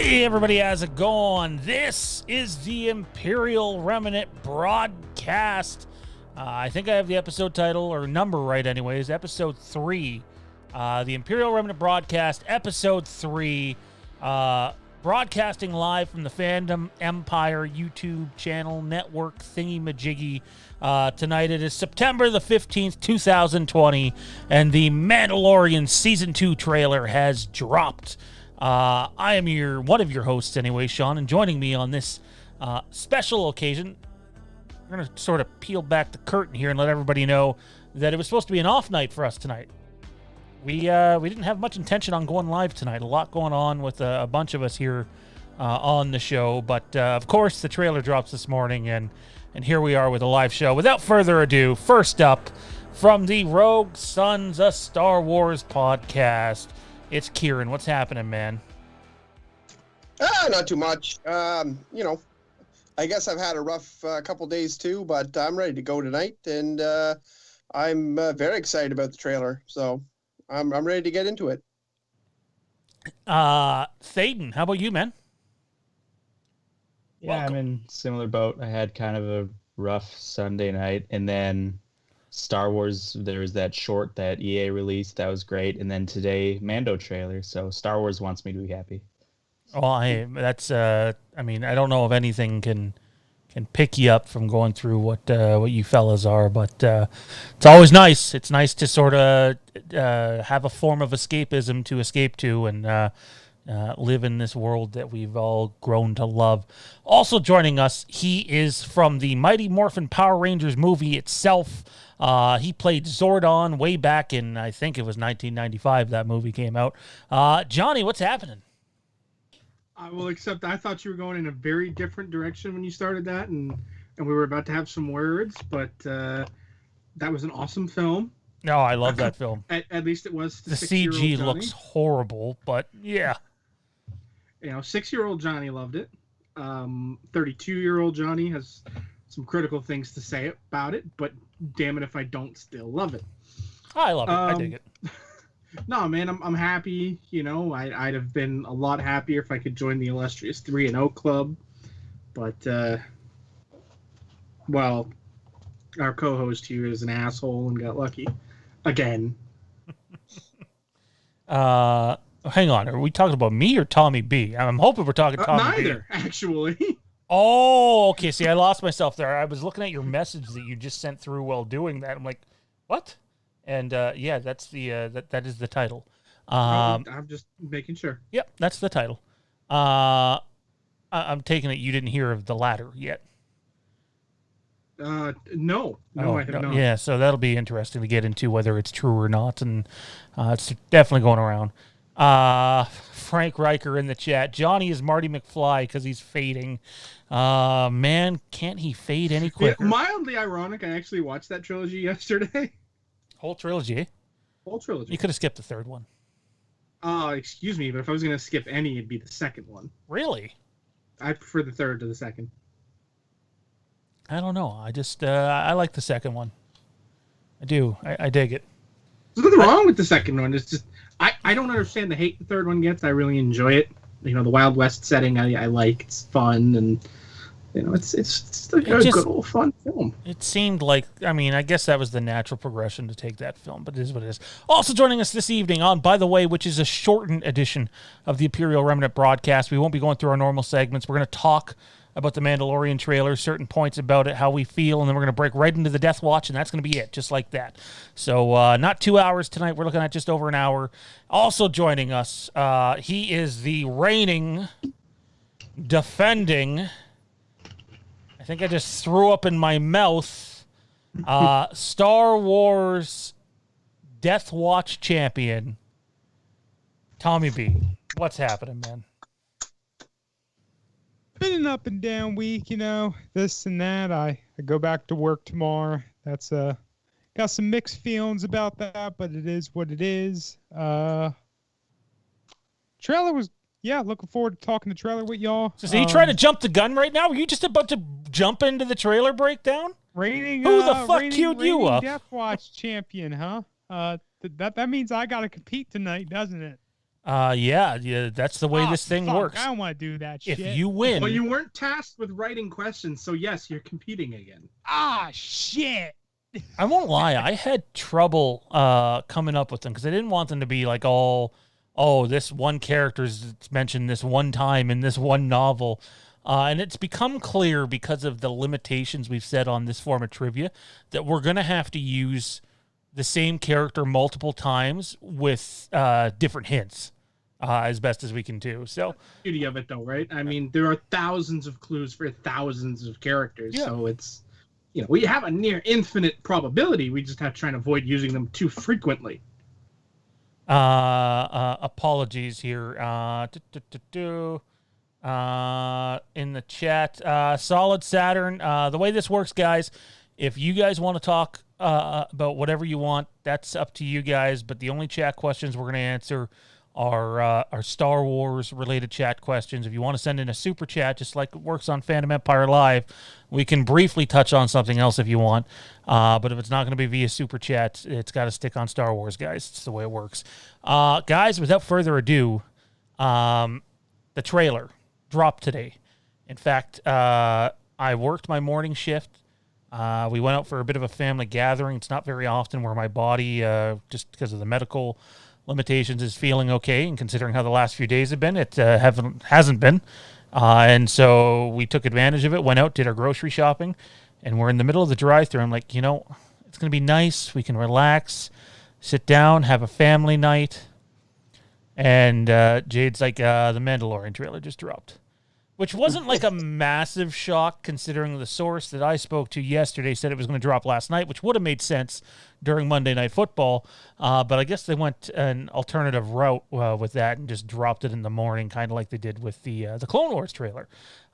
Hey everybody, how's it going? This is the Imperial Remnant broadcast. I think I have the episode title or number right anyways, episode 3. The Imperial Remnant broadcast, episode 3. Broadcasting live from the Fandom Empire YouTube channel network thingy-majiggy. Tonight it is September the 15th, 2020, and the Mandalorian Season 2 trailer has dropped. I am one of your hosts anyway, Sean, and joining me on this special occasion, we're going to sort of peel back the curtain here and let everybody know that it was supposed to be an off night for us tonight. We didn't have much intention on going live tonight. A lot going on with a bunch of us here on the show, but of course the trailer drops this morning, and here we are with a live show. Without further ado, first up from the Rogue Sons, a Star Wars podcast, it's Kieran. What's happening, man? Not too much. I guess I've had a rough couple days too, but I'm ready to go tonight, and I'm very excited about the trailer. So I'm ready to get into it. Thaden, how about you, man? Yeah, Welcome. I'm in similar boat. I had kind of a rough Sunday night, and then Star Wars, there was that short that EA released. That was great. And then today, Mando trailer. So Star Wars wants me to be happy. Well, I don't know if anything can pick you up from going through what you fellas are, but it's always nice. It's nice to sort of have a form of escapism to escape to and live in this world that we've all grown to love. Also joining us, he is from the Mighty Morphin Power Rangers movie itself. He played Zordon way back in, I think it was 1995, that movie came out. Johnny, what's happening? Except I thought you were going in a very different direction when you started that, and we were about to have some words, but that was an awesome film. No, I love that film. At least it was the CG Johnny. Looks horrible, but yeah. 6-year-old Johnny loved it. 32-year-old Johnny has some critical things to say about it, but damn it if I don't still love it. I love it. I dig it. No, man, I'm happy. I'd have been a lot happier if I could join the illustrious 3-0 club. But, our co-host here is an asshole and got lucky. Again. Hang on. Are we talking about me or Tommy B? I'm hoping we're talking Tommy B. Neither, actually. Oh, okay. See, I lost myself there. I was looking at your message that you just sent through while doing that. I'm like, what? And yeah, that's the that is the title. I'm just making sure. Yep, that's the title. I'm taking it you didn't hear of the latter yet. No, I have not. Yeah, so that'll be interesting to get into whether it's true or not, and it's definitely going around. Frank Riker in the chat. Johnny is Marty McFly because he's fading. Man, can't he fade any quicker? Yeah, mildly ironic. I actually watched that trilogy yesterday. Whole trilogy? Whole trilogy. You could have skipped the third one. Excuse me, but if I was going to skip any, it'd be the second one. Really? I prefer the third to the second. I don't know. I just, I like the second one. I do. I dig it. There's nothing wrong with the second one. It's just, I don't understand the hate the third one gets. I really enjoy it. The Wild West setting I like. It's fun, and it's a good old fun film. It seemed like, I guess that was the natural progression to take that film, but it is what it is. Also joining us this evening on, by the way, which is a shortened edition of the Imperial Remnant broadcast. We won't be going through our normal segments. We're going to talk about the Mandalorian trailer, certain points about it, how we feel, and then we're going to break right into the Death Watch, and that's going to be it, just like that. So not 2 hours tonight. We're looking at just over an hour. Also joining us, he is the reigning, defending, I think I just threw up in my mouth, Star Wars Death Watch champion, Tommy B. What's happening, man? Been an up and down week, this and that. I go back to work tomorrow. That's got some mixed feelings about that, but it is what it is. Trailer was, looking forward to talking the trailer with y'all. So are you trying to jump the gun right now? Were you just about to jump into the trailer breakdown? Who the fuck queued you up? Death Watch champion, huh? That means I got to compete tonight, doesn't it? Yeah, that's the way this thing fuck, works. I don't want to do that If shit. you win, Well, you weren't tasked with writing questions, so yes, you're competing again. Shit. I won't lie, I had trouble coming up with them because I didn't want them to be like all, oh, this one character's mentioned this one time in this one novel. And it's become clear because of the limitations we've set on this form of trivia that we're going to have to use the same character multiple times with different hints as best as we can do. So, Beauty of it, though, right? I mean, there are thousands of clues for thousands of characters, so it's, we have a near infinite probability. We just have to try and avoid using them too frequently. Apologies here. In the chat, Solid Saturn. The way this works, guys, if you guys want to talk about whatever you want, that's up to you guys. But the only chat questions we're going to answer are Star Wars related chat questions. If you want to send in a super chat, just like it works on Fandom Empire Live, we can briefly touch on something else if you want. But if it's not going to be via super chat, it's got to stick on Star Wars, guys. It's the way it works. Guys, without further ado, the trailer dropped today. In fact, I worked my morning shift. We went out for a bit of a family gathering. It's not very often where my body, just because of the medical limitations, is feeling okay. And considering how the last few days have been, it hasn't been. And so we took advantage of it, went out, did our grocery shopping, and we're in the middle of the drive-thru. I'm like, it's going to be nice. We can relax, sit down, have a family night. And Jade's like, the Mandalorian trailer just dropped. Which wasn't like a massive shock considering the source that I spoke to yesterday said it was going to drop last night, which would have made sense during Monday Night Football. But I guess they went an alternative route with that and just dropped it in the morning, kind of like they did with the Clone Wars trailer.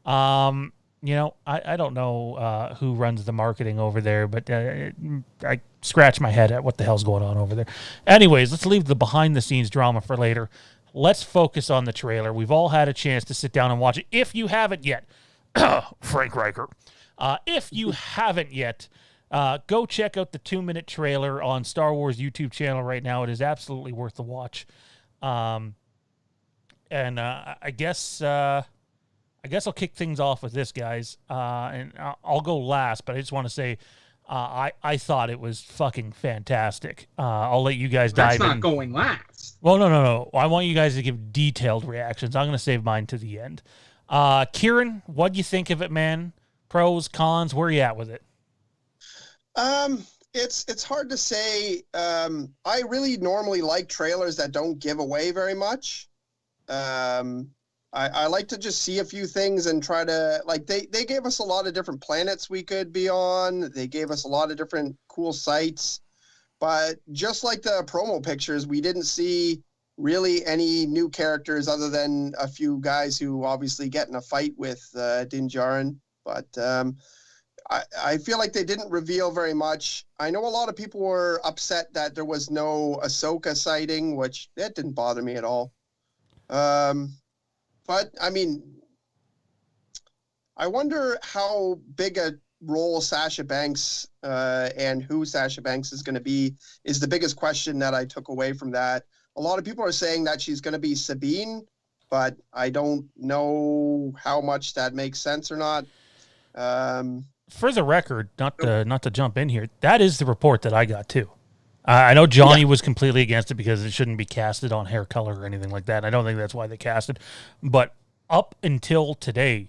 I don't know who runs the marketing over there, but I scratch my head at what the hell's going on over there. Anyways, let's leave the behind-the-scenes drama for later. Let's focus on the trailer. We've all had a chance to sit down and watch it. If you haven't yet, Frank Riker, if you haven't yet, go check out the 2-minute trailer on Star Wars YouTube channel right now. It is absolutely worth the watch. I guess I'll kick things off with this, guys. And I'll go last, but I just want to say I thought it was fucking fantastic. I'll let you guys dive in. That's not going last. Well, no. I want you guys to give detailed reactions. I'm going to save mine to the end. Kieran, what do you think of it, man? Pros, cons, where are you at with it? It's hard to say. I really normally like trailers that don't give away very much. I like to just see a few things and try to, like, they gave us a lot of different planets we could be on. They gave us a lot of different cool sites. But just like the promo pictures, we didn't see really any new characters other than a few guys who obviously get in a fight with Din Djarin. But I feel like they didn't reveal very much. I know a lot of people were upset that there was no Ahsoka sighting, which that didn't bother me at all. But, I mean, I wonder how big a role Sasha Banks and who Sasha Banks is going to be is the biggest question that I took away from that. A lot of people are saying that she's going to be Sabine, but I don't know how much that makes sense or not. For the record, not to jump in here, that is the report that I got too. I know Johnny was completely against it because it shouldn't be casted on hair color or anything like that. I don't think that's why they cast it. But up until today,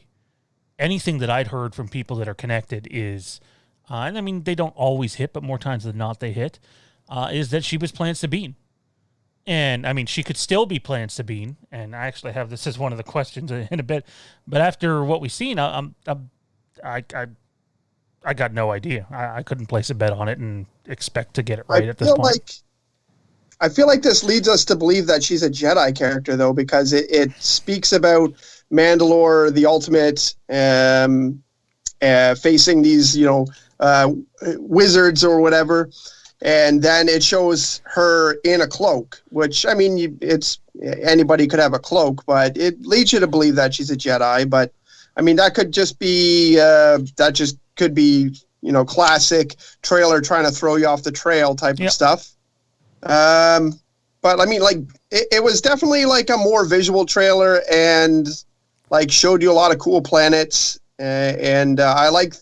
anything that I'd heard from people that are connected is, and I mean, they don't always hit, but more times than not they hit, is that she was playing Sabine. And, I mean, she could still be playing Sabine. And I actually have this as one of the questions in a bit. But after what we've seen, I got no idea. I couldn't place a bet on it and expect to get it right at this point. I feel like this leads us to believe that she's a Jedi character, though, because it speaks about Mandalore, the ultimate, facing these, wizards or whatever. And then it shows her in a cloak, which, I mean, anybody could have a cloak, but it leads you to believe that she's a Jedi. But, I mean, that could just be, could be, classic trailer trying to throw you off the trail type of stuff. But I mean, like, it was definitely like a more visual trailer and like showed you a lot of cool planets. And I like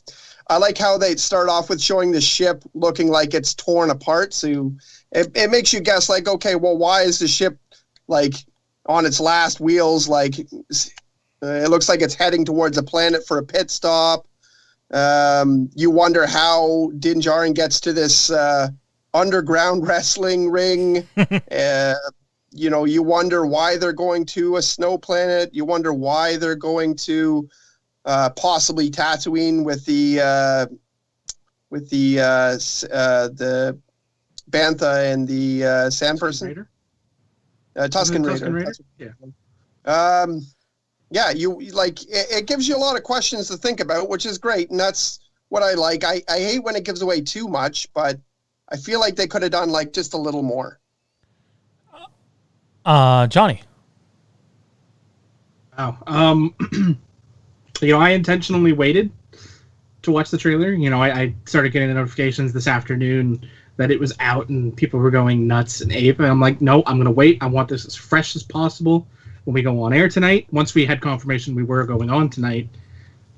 how they start off with showing the ship looking like it's torn apart. So it makes you guess like, okay, well, why is the ship like on its last wheels? Like it looks like it's heading towards a planet for a pit stop. You wonder how Din Djarin gets to this underground wrestling ring. You know, you wonder why they're going to a snow planet. You wonder why they're going to possibly Tatooine with the Bantha and the Sand Person. Tusken Raider. Yeah. Yeah, you like it gives you a lot of questions to think about, which is great, and that's what I like. I hate when it gives away too much, but I feel like they could have done like just a little more. Johnny. Wow. You know, I intentionally waited to watch the trailer. You know, I started getting the notifications this afternoon that it was out and people were going nuts and ape. And I'm like, no, I'm going to wait. I want this as fresh as possible when we go on air tonight. Once we had confirmation we were going on tonight,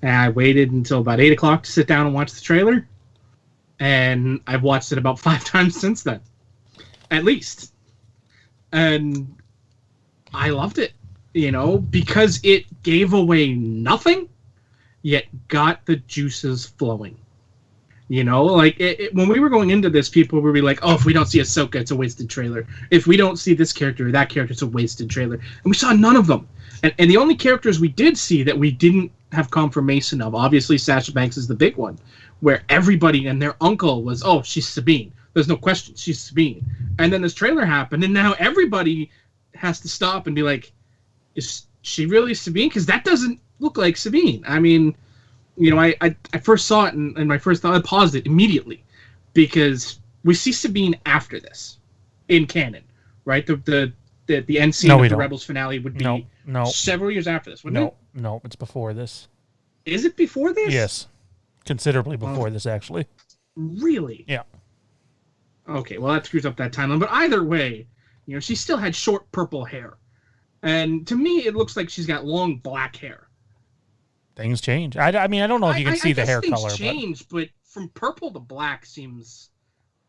and I waited until about 8 o'clock to sit down and watch the trailer. And I've watched it about 5 times since then, at least. And I loved it, you know, because it gave away nothing, yet got the juices flowing. You know, like when we were going into this, people would be like, oh, if we don't see Ahsoka, it's a wasted trailer. If we don't see this character or that character, it's a wasted trailer. And we saw none of them. And the only characters we did see that we didn't have confirmation of, obviously Sasha Banks is the big one, where everybody and their uncle was, oh, she's Sabine. There's no question, she's Sabine. And then this trailer happened, and now everybody has to stop and be like, is she really Sabine? Because that doesn't look like Sabine. I mean, you know, I first saw it, and my first thought, I paused it immediately, because we see Sabine after this in canon, right? The end scene of the Rebels finale would be several years after this, wouldn't it? No, it's before this. Is it before this? Yes, considerably before this, actually. Really? Yeah. Okay, well, that screws up that timeline. But either way, you know, she still had short purple hair. And to me, it looks like she's got long black hair. Things change. I mean, I don't know if you can see the hair color. Things change, but from purple to black seems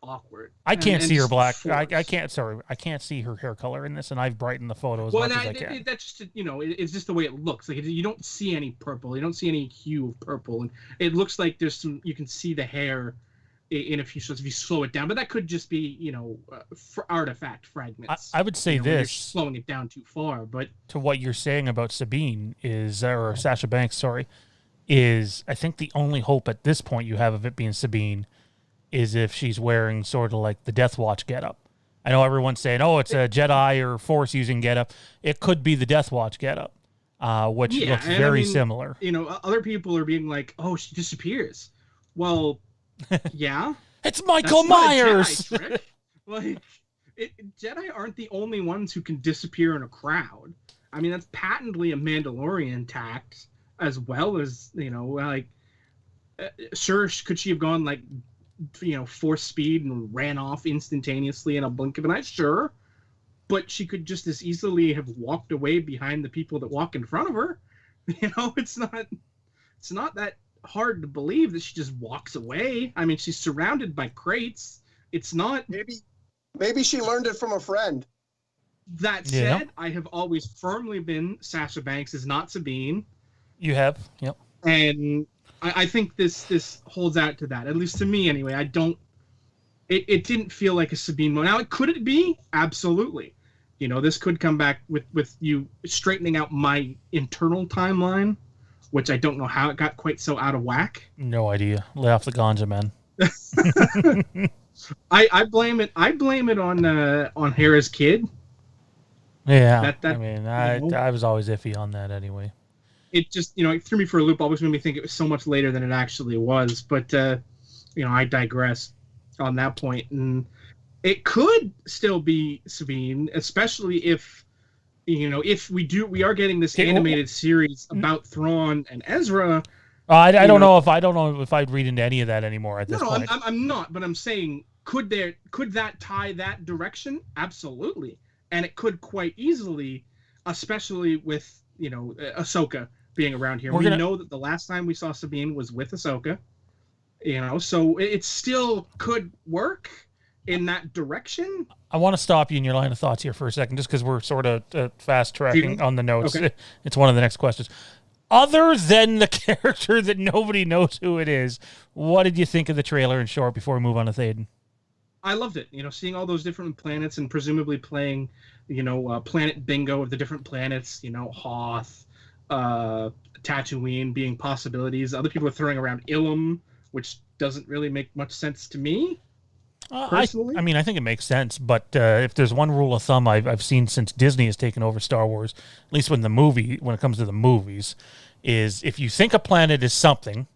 awkward. I can't see her black. I can't. Sorry, I can't see her hair color in this, and I've brightened the photo as much as I can. That's just, you know, it's just the way it looks. Like you don't see any purple. You don't see any hue of purple, and it looks like there's some. You can see the hair in a few shots if you slow it down, but that could just be, you know, artifact fragments. I would say this, you're slowing it down too far. But to what you're saying about Sabine or Sasha Banks, sorry, is I think the only hope at this point you have of it being Sabine is if she's wearing sort of like the Death Watch getup. I know everyone's saying, oh, it's a Jedi or Force using getup. It could be the Death Watch getup, which looks very similar. You know, other people are being like, oh, she disappears. Well, yeah. It's Michael Myers! Like, Jedi aren't the only ones who can disappear in a crowd. I mean, that's patently a Mandalorian tact, as well as, you know, like, sure, could she have gone, like, you know, force speed and ran off instantaneously in a blink of an eye? Sure. But she could just as easily have walked away behind the people that walk in front of her. You know, it's not that hard to believe that she just walks away. I mean, she's surrounded by crates. It's not... Maybe she learned it from a friend. That said, I have always firmly been Sasha Banks is not Sabine. You have, yep. And I think this holds out to that, at least to me anyway. I don't... It didn't feel like a Sabine moment. Now, could it be? Absolutely. You know, this could come back with you straightening out my internal timeline, which I don't know how it got quite so out of whack. No idea. Lay off the ganja, man. I blame it on Hera's kid. Yeah, I mean, I was always iffy on that anyway. It just, you know, it threw me for a loop. Always made me think it was so much later than it actually was. But you know, I digress on that point. And it could still be Sabine, especially if, you know, if we are getting this animated series about Thrawn and Ezra. I don't know if I'd read into any of that anymore at this point. I'm not, but I'm saying, could that tie that direction? Absolutely. and it could quite easily, especially with Ahsoka being around here. We know that the last time we saw Sabine was with Ahsoka, so it still could work in that direction. I want to stop you in your line of thoughts here for a second, just because we're sort of fast tracking on the notes. Okay. It's one of the next questions. Other than the character that nobody knows who it is, what did you think of the trailer in short before we move on to Thaden? I loved it. Seeing all those different planets and presumably playing, planet bingo of the different planets, Hoth, Tatooine being possibilities. Other people are throwing around Ilum, which doesn't really make much sense to me. Personally? I mean, I think it makes sense, but if there's one rule of thumb I've seen since Disney has taken over Star Wars, at least when it comes to the movies, is if you think a planet is something,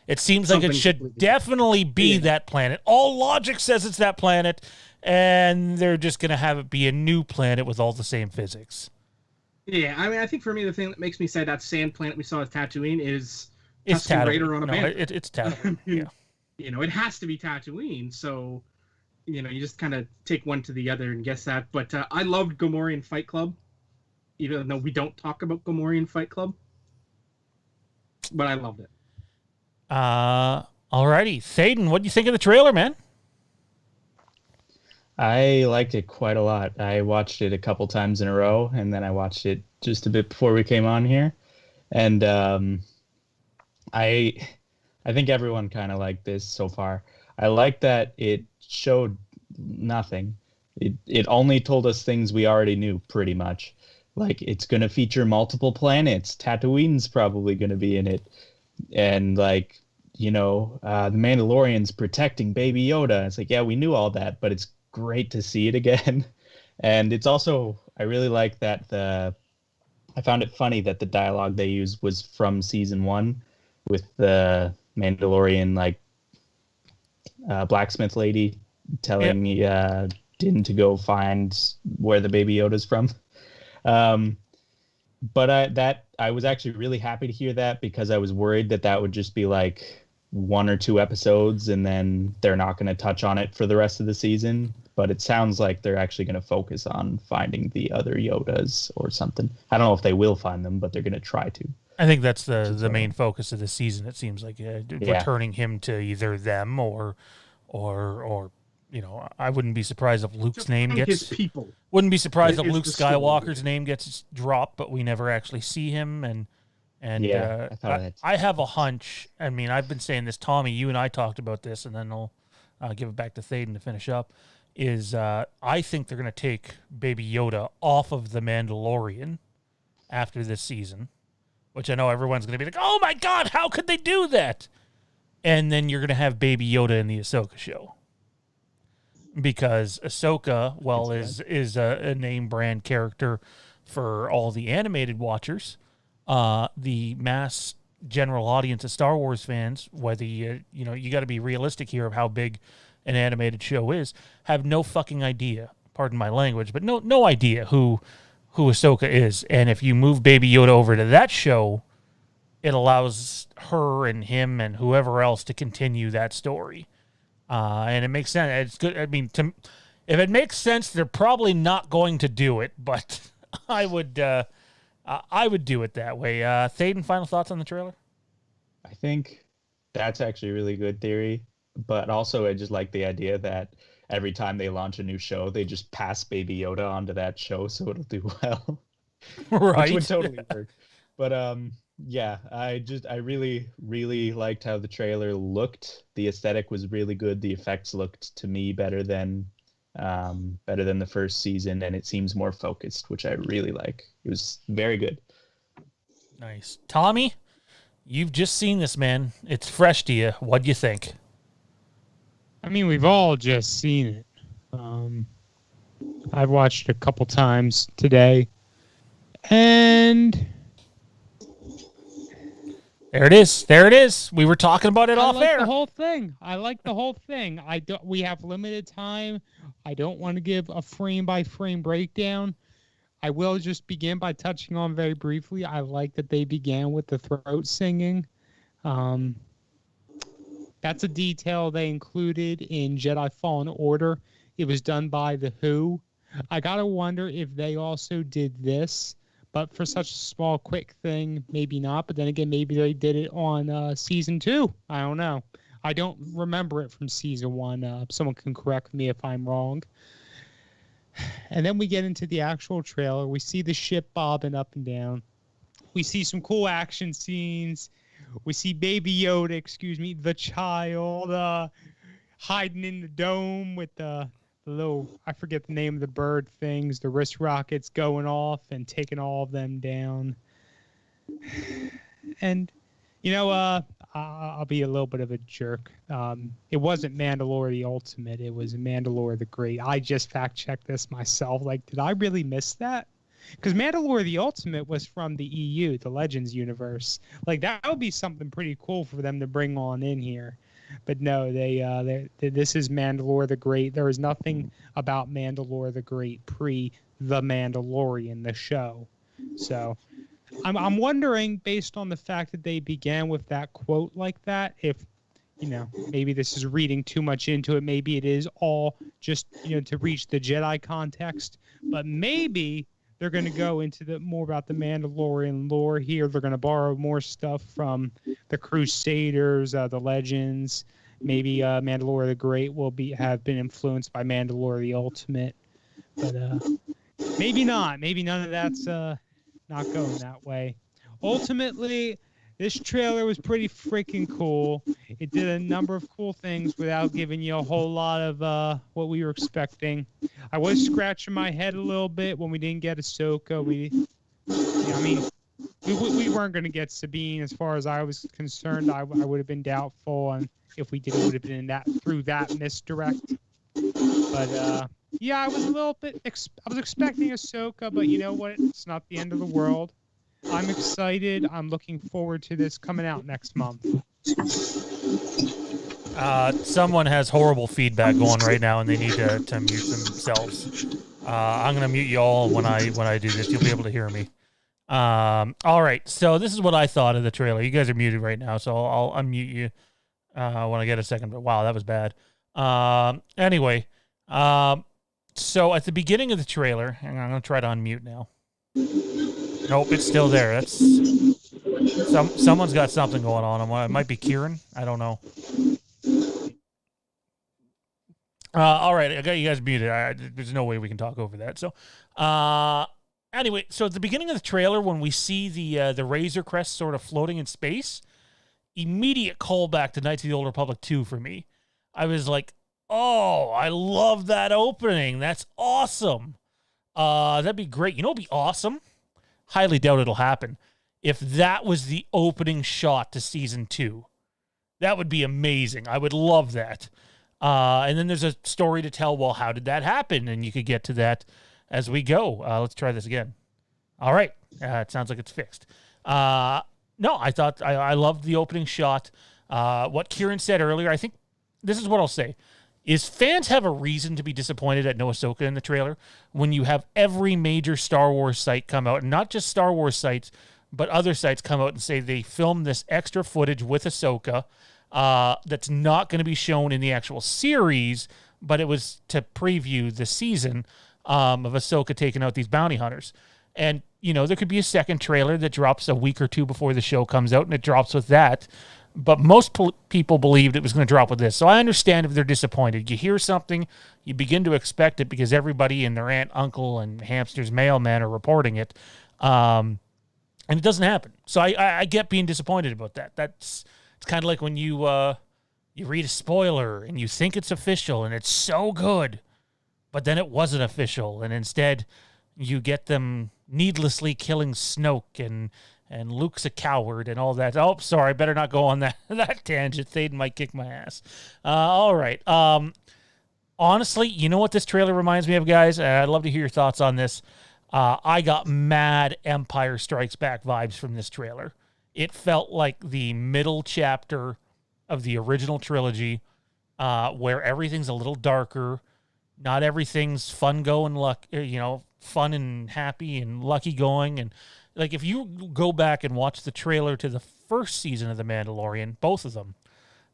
it seems like it should definitely be that planet. All logic says it's that planet, and they're just going to have it be a new planet with all the same physics. Yeah, I mean, I think for me, the thing that makes me say that sand planet we saw as Tatooine is Tusken Raider on a bandit. It's Tatooine, yeah. It has to be Tatooine, so... you just kind of take one to the other and guess that. But I loved Gamorrean Fight Club, even though we don't talk about Gamorrean Fight Club. But I loved it. Alrighty. Thaden, what do you think of the trailer, man? I liked it quite a lot. I watched it a couple times in a row, and then I watched it just a bit before we came on here. And I think everyone kind of liked this so far. I like that it showed nothing. It only told us things we already knew, pretty much. Like, it's going to feature multiple planets. Tatooine's probably going to be in it. And, the Mandalorian's protecting Baby Yoda. It's like, yeah, we knew all that, but it's great to see it again. And it's also, I really like that I found it funny that the dialogue they used was from season 1 with the Mandalorian, blacksmith lady telling Din to go find where the Baby Yoda's from. But I was actually really happy to hear that, because I was worried that would just be 1 or 2 episodes and then they're not going to touch on it for the rest of the season. But it sounds like they're actually going to focus on finding the other Yodas or something. I don't know if they will find them, but they're going to try to. I think that's the main focus of the season. It seems like returning him to either them or I wouldn't be surprised if Luke's name gets. His people. Wouldn't be surprised if Luke Skywalker's name gets dropped, but we never actually see him. I have a hunch. I mean, I've been saying this, Tommy. You and I talked about this, and then I'll give it back to Thaden to finish up. I think they're going to take Baby Yoda off of the Mandalorian after this season. Which I know everyone's going to be like, oh my God, how could they do that? And then you're going to have Baby Yoda in the Ahsoka show. Because Ahsoka, is a name brand character for all the animated watchers. The mass general audience of Star Wars fans, whether you got to be realistic here of how big an animated show is, have no fucking idea, pardon my language, but no idea who Ahsoka is. And if you move Baby Yoda over to that show, it allows her and him and whoever else to continue that story. And it makes sense. It's good. I mean, if it makes sense, they're probably not going to do it, but I would do it that way. Thaden, final thoughts on the trailer? I think that's actually a really good theory, but also I just like the idea that every time they launch a new show, they just pass Baby Yoda onto that show, so it'll do well. Right. Which would totally work. But I really, really liked how the trailer looked. The aesthetic was really good. The effects looked to me better than the first season, and it seems more focused, which I really like. It was very good. Nice. Tommy, you've just seen this, man. It's fresh to you. What do you think? I mean, we've all just seen it. I've watched it a couple times today, and there it is. We were talking about it off air. I like the whole thing. We have limited time. I don't want to give a frame by frame breakdown. I will just begin by touching on very briefly. I like that they began with the throat singing. That's a detail they included in Jedi Fallen Order. It was done by The Who. I gotta wonder if they also did this, but for such a small, quick thing, maybe not. But then again, maybe they did it on season 2. I don't know. I don't remember it from season 1. Someone can correct me if I'm wrong. And then we get into the actual trailer. We see the ship bobbing up and down. We see some cool action scenes. We see Baby Yoda, the child, hiding in the dome with the little, I forget the name of the bird things, the wrist rockets going off and taking all of them down. And, I'll be a little bit of a jerk. It wasn't Mandalore the Ultimate. It was Mandalore the Great. I just fact-checked this myself. Like, did I really miss that? Because Mandalore the Ultimate was from the EU, the Legends universe. Like, that would be something pretty cool for them to bring on in here. But no, this is Mandalore the Great. There is nothing about Mandalore the Great pre The Mandalorian, the show. So I'm wondering, based on the fact that they began with that quote like that, if, maybe this is reading too much into it. Maybe it is all just, to reach the Jedi context. But maybe they're going to go into more about the Mandalorian lore here. They're going to borrow more stuff from the Crusaders, the Legends. Maybe Mandalore the Great will have been influenced by Mandalore the Ultimate. But maybe not. Maybe none of that's not going that way. Ultimately, this trailer was pretty freaking cool. It did a number of cool things without giving you a whole lot of what we were expecting. I was scratching my head a little bit when we didn't get Ahsoka. We weren't going to get Sabine. As far as I was concerned, I would have been doubtful, and if we did, it would have been through that misdirect. But yeah, I was a little bit. I was expecting Ahsoka, but you know what? It's not the end of the world. I'm excited. I'm looking forward to this coming out next month. Someone has horrible feedback going right now, and they need to mute themselves. I'm gonna mute you all when I do this. You'll be able to hear me. All right. So this is what I thought of the trailer. You guys are muted right now, so I'll unmute you when I get a second. But wow, that was bad. Anyway, so at the beginning of the trailer, hang on, I'm gonna try to unmute now. Nope, it's still there. That's someone's got something going on. It might be Kieran. I don't know. All right, I got you guys muted. There's no way we can talk over that. So, anyway, so at the beginning of the trailer, when we see the Razor Crest sort of floating in space, immediate callback to Knights of the Old Republic 2 for me. I was like, oh, I love that opening. That's awesome. That'd be great. You know, it'd be awesome. Highly doubt it'll happen. If that was the opening shot to season 2, that would be amazing. I would love that. And then there's a story to tell. Well, how did that happen? And you could get to that as we go. Let's try this again. All right. It sounds like it's fixed. No, I thought I loved the opening shot. What Kieran said earlier, I think this is what I'll say, is fans have a reason to be disappointed at no Ahsoka in the trailer when you have every major Star Wars site come out, and not just Star Wars sites, but other sites come out and say they filmed this extra footage with Ahsoka that's not going to be shown in the actual series, but it was to preview the season of Ahsoka taking out these bounty hunters. And, there could be a second trailer that drops a week or two before the show comes out, and it drops with that. But most people believed it was going to drop with this. So I understand if they're disappointed. You hear something, you begin to expect it because everybody and their aunt, uncle, and hamster's mailman are reporting it. And it doesn't happen. So I get being disappointed about that. It's kind of like when you read a spoiler and you think it's official and it's so good, but then it wasn't official. And instead you get them needlessly killing Snoke and Luke's a coward and all that. Oh, sorry, better not go on that tangent. Thaden might kick my ass. All right. Honestly, you know what this trailer reminds me of, guys? I'd love to hear your thoughts on this. I got mad Empire Strikes Back vibes from this trailer. It felt like the middle chapter of the original trilogy, where everything's a little darker. Not everything's fun and happy and lucky going. And like, if you go back and watch the trailer to the first season of The Mandalorian, both of them,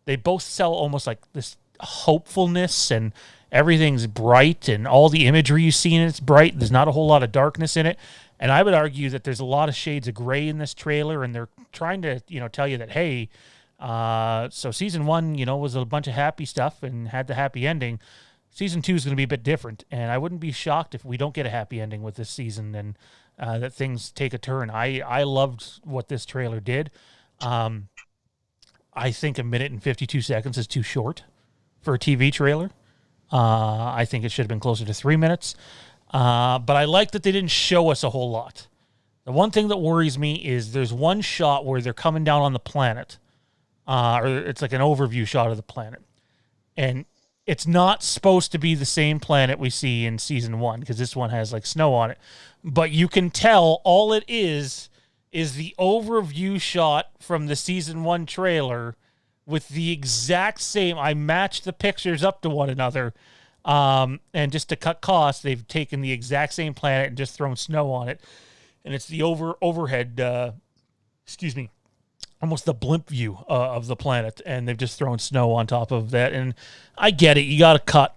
they both sell almost like this hopefulness and everything's bright and all the imagery you see in it's bright. There's not a whole lot of darkness in it. And I would argue that there's a lot of shades of gray in this trailer, and they're trying to, tell you that, hey, so season 1, was a bunch of happy stuff and had the happy ending. Season 2 is going to be a bit different, and I wouldn't be shocked if we don't get a happy ending with this season and that things take a turn. I loved what this trailer did. I think 1 minute and 52 seconds is too short for a TV trailer. I think it should have been closer to 3 minutes. But I like that they didn't show us a whole lot. The one thing that worries me is there's one shot where they're coming down on the planet, or it's like an overview shot of the planet. And it's not supposed to be the same planet we see in season 1, because this one has like snow on it. But you can tell all it is the overview shot from the season 1 trailer with the exact same. I matched the pictures up to one another. And just to cut costs, they've taken the exact same planet and just thrown snow on it. And it's the overhead, almost the blimp view of the planet. And they've just thrown snow on top of that. And I get it. You got to cut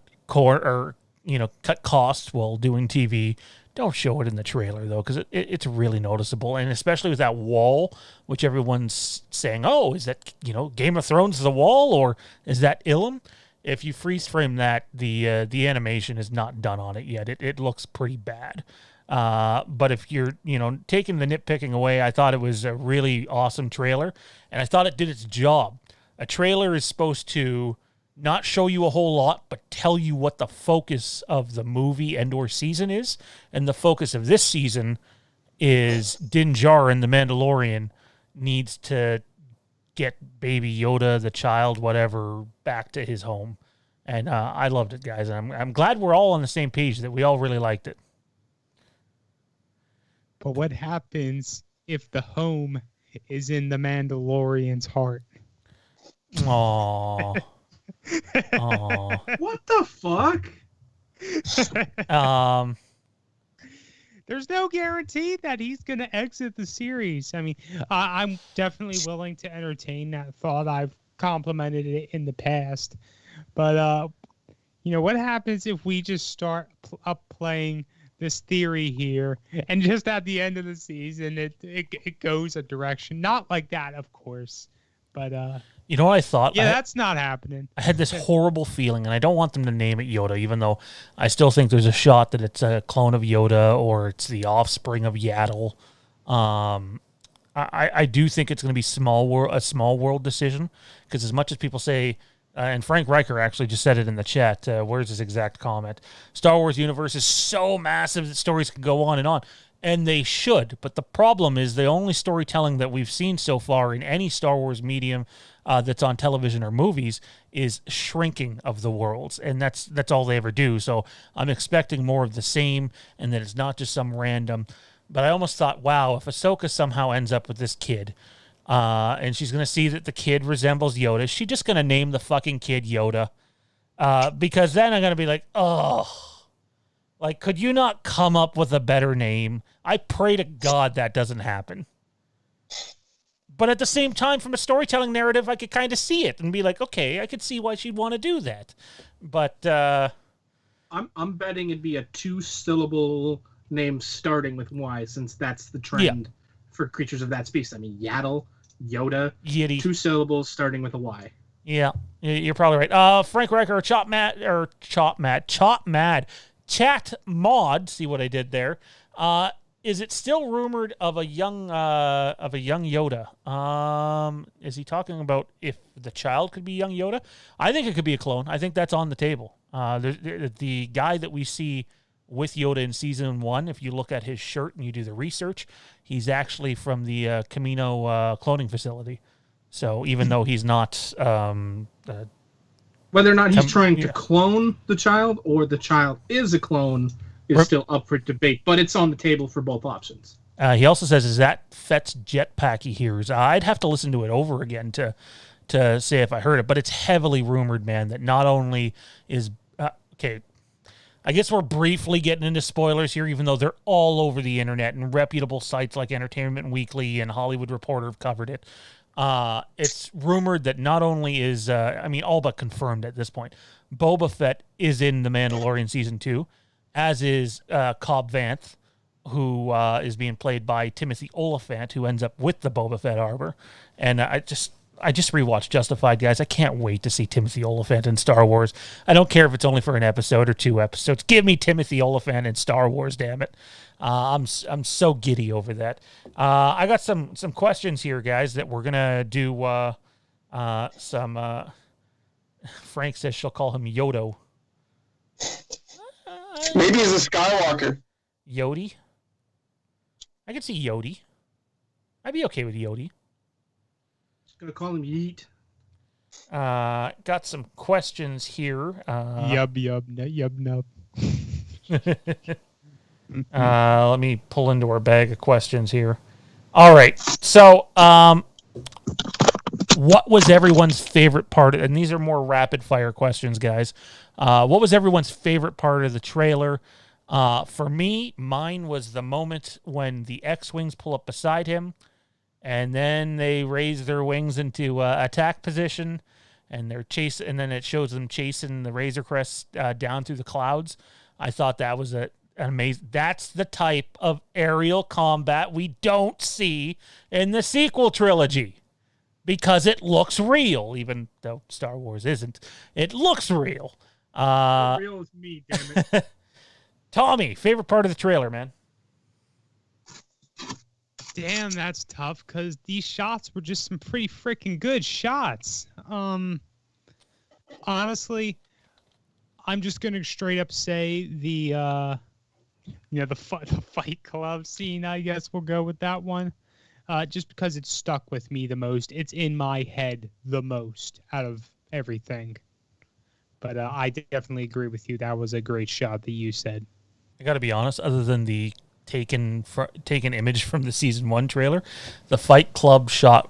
costs while doing TV. Don't show it in the trailer, though, because it's really noticeable. And especially with that wall, which everyone's saying, oh, is that, Game of Thrones the wall, or is that Ilum? If you freeze frame that, the animation is not done on it yet. It looks pretty bad. But if you're, taking the nitpicking away, I thought it was a really awesome trailer, and I thought it did its job. A trailer is supposed to not show you a whole lot, but tell you what the focus of the movie and or season is. And the focus of this season is Din Djarin, the Mandalorian, needs to get baby Yoda, the child, whatever, back to his home. And I loved it, guys. And I'm glad we're all on the same page, that we all really liked it. But what happens if the home is in the Mandalorian's heart? Aww. Aww. What the fuck? There's no guarantee that he's going to exit the series. I mean, I'm definitely willing to entertain that thought. I've complimented it in the past. But, what happens if we just start playing this theory here, and just at the end of the season, it goes a direction? Not like that, of course. But, you know what I thought? Yeah, that's not happening. I had this horrible feeling, and I don't want them to name it Yoda, even though I still think there's a shot that it's a clone of Yoda or it's the offspring of Yaddle. I do think it's going to be a small world decision, because as much as people say, and Frank Riker actually just said it in the chat, where's his exact comment? Star Wars universe is so massive that stories can go on. And they should, but the problem is the only storytelling that we've seen so far in any Star Wars medium that's on television or movies is shrinking of the worlds, and that's all they ever do. So I'm expecting more of the same, and that it's not just some random. But I almost thought, wow, if Ahsoka somehow ends up with this kid, and she's going to see that the kid resembles Yoda, is she just going to name the fucking kid Yoda? Because then I'm going to be like, oh. Like, could you not come up with a better name? I pray to God that doesn't happen. But at the same time, from a storytelling narrative, I could kind of see it and be like, okay, I could see why she'd want to do that. But I'm betting it'd be a 2-syllable name starting with Y, since that's the trend for creatures of that species. I mean, Yaddle, Yoda, Yiddy. 2 syllables starting with a Y. Yeah, you're probably right. Frank Riker, Chop Mad. Chat mod, see what I did there. Is it still rumored of a young Yoda? Is he talking about if the child could be young Yoda? I think it could be a clone. I think that's on the table. The guy that we see with Yoda in season 1, if you look at his shirt and you do the research, he's actually from the Camino cloning facility. So even though he's not whether or not he's trying to clone the child or the child is a clone is still up for debate, but it's on the table for both options. He also says, is that Fett's jetpack he hears? I'd have to listen to it over again to say if I heard it, but it's heavily rumored, man, that not only is... okay, I guess we're briefly getting into spoilers here, even though they're all over the internet, and reputable sites like Entertainment Weekly and Hollywood Reporter have covered it. It's rumored that not only is, all but confirmed at this point, Boba Fett is in The Mandalorian Season 2, as is Cobb Vanth, who is being played by Timothy Oliphant, who ends up with the Boba Fett armor. And I just rewatched Justified, guys. I can't wait to see Timothy Oliphant in Star Wars. I don't care if it's only for an episode or 2 episodes. Give me Timothy Oliphant in Star Wars, damn it. I'm so giddy over that. I got some questions here, guys, that we're gonna do. Frank says she'll call him Yoda. Maybe he's a Skywalker. Yodi. I could see Yodi. I'd be okay with Yodi. Just gonna call him Yeet. Got some questions here. Yub. Let me pull into our bag of questions here. All right. So, what was everyone's favorite part? And these are more rapid fire questions, guys. What was everyone's favorite part of the trailer? For me, mine was the moment when the X-Wings pull up beside him, and then they raise their wings into attack position, and and then it shows them chasing the Razor Crest down through the clouds. I thought that was an amazing. That's the type of aerial combat we don't see in the sequel trilogy, because it looks real, even though Star Wars isn't. It looks real. Real as me, damn it. Tommy, favorite part of the trailer, man? Damn, that's tough, because these shots were just some pretty freaking good shots. Honestly, I'm just going to straight up say the Fight Club scene, I guess we'll go with that one. Just because it stuck with me the most. It's in my head the most out of everything. But I definitely agree with you. That was a great shot that you said. I got to be honest, other than the taken image from the Season 1 trailer, the Fight Club shot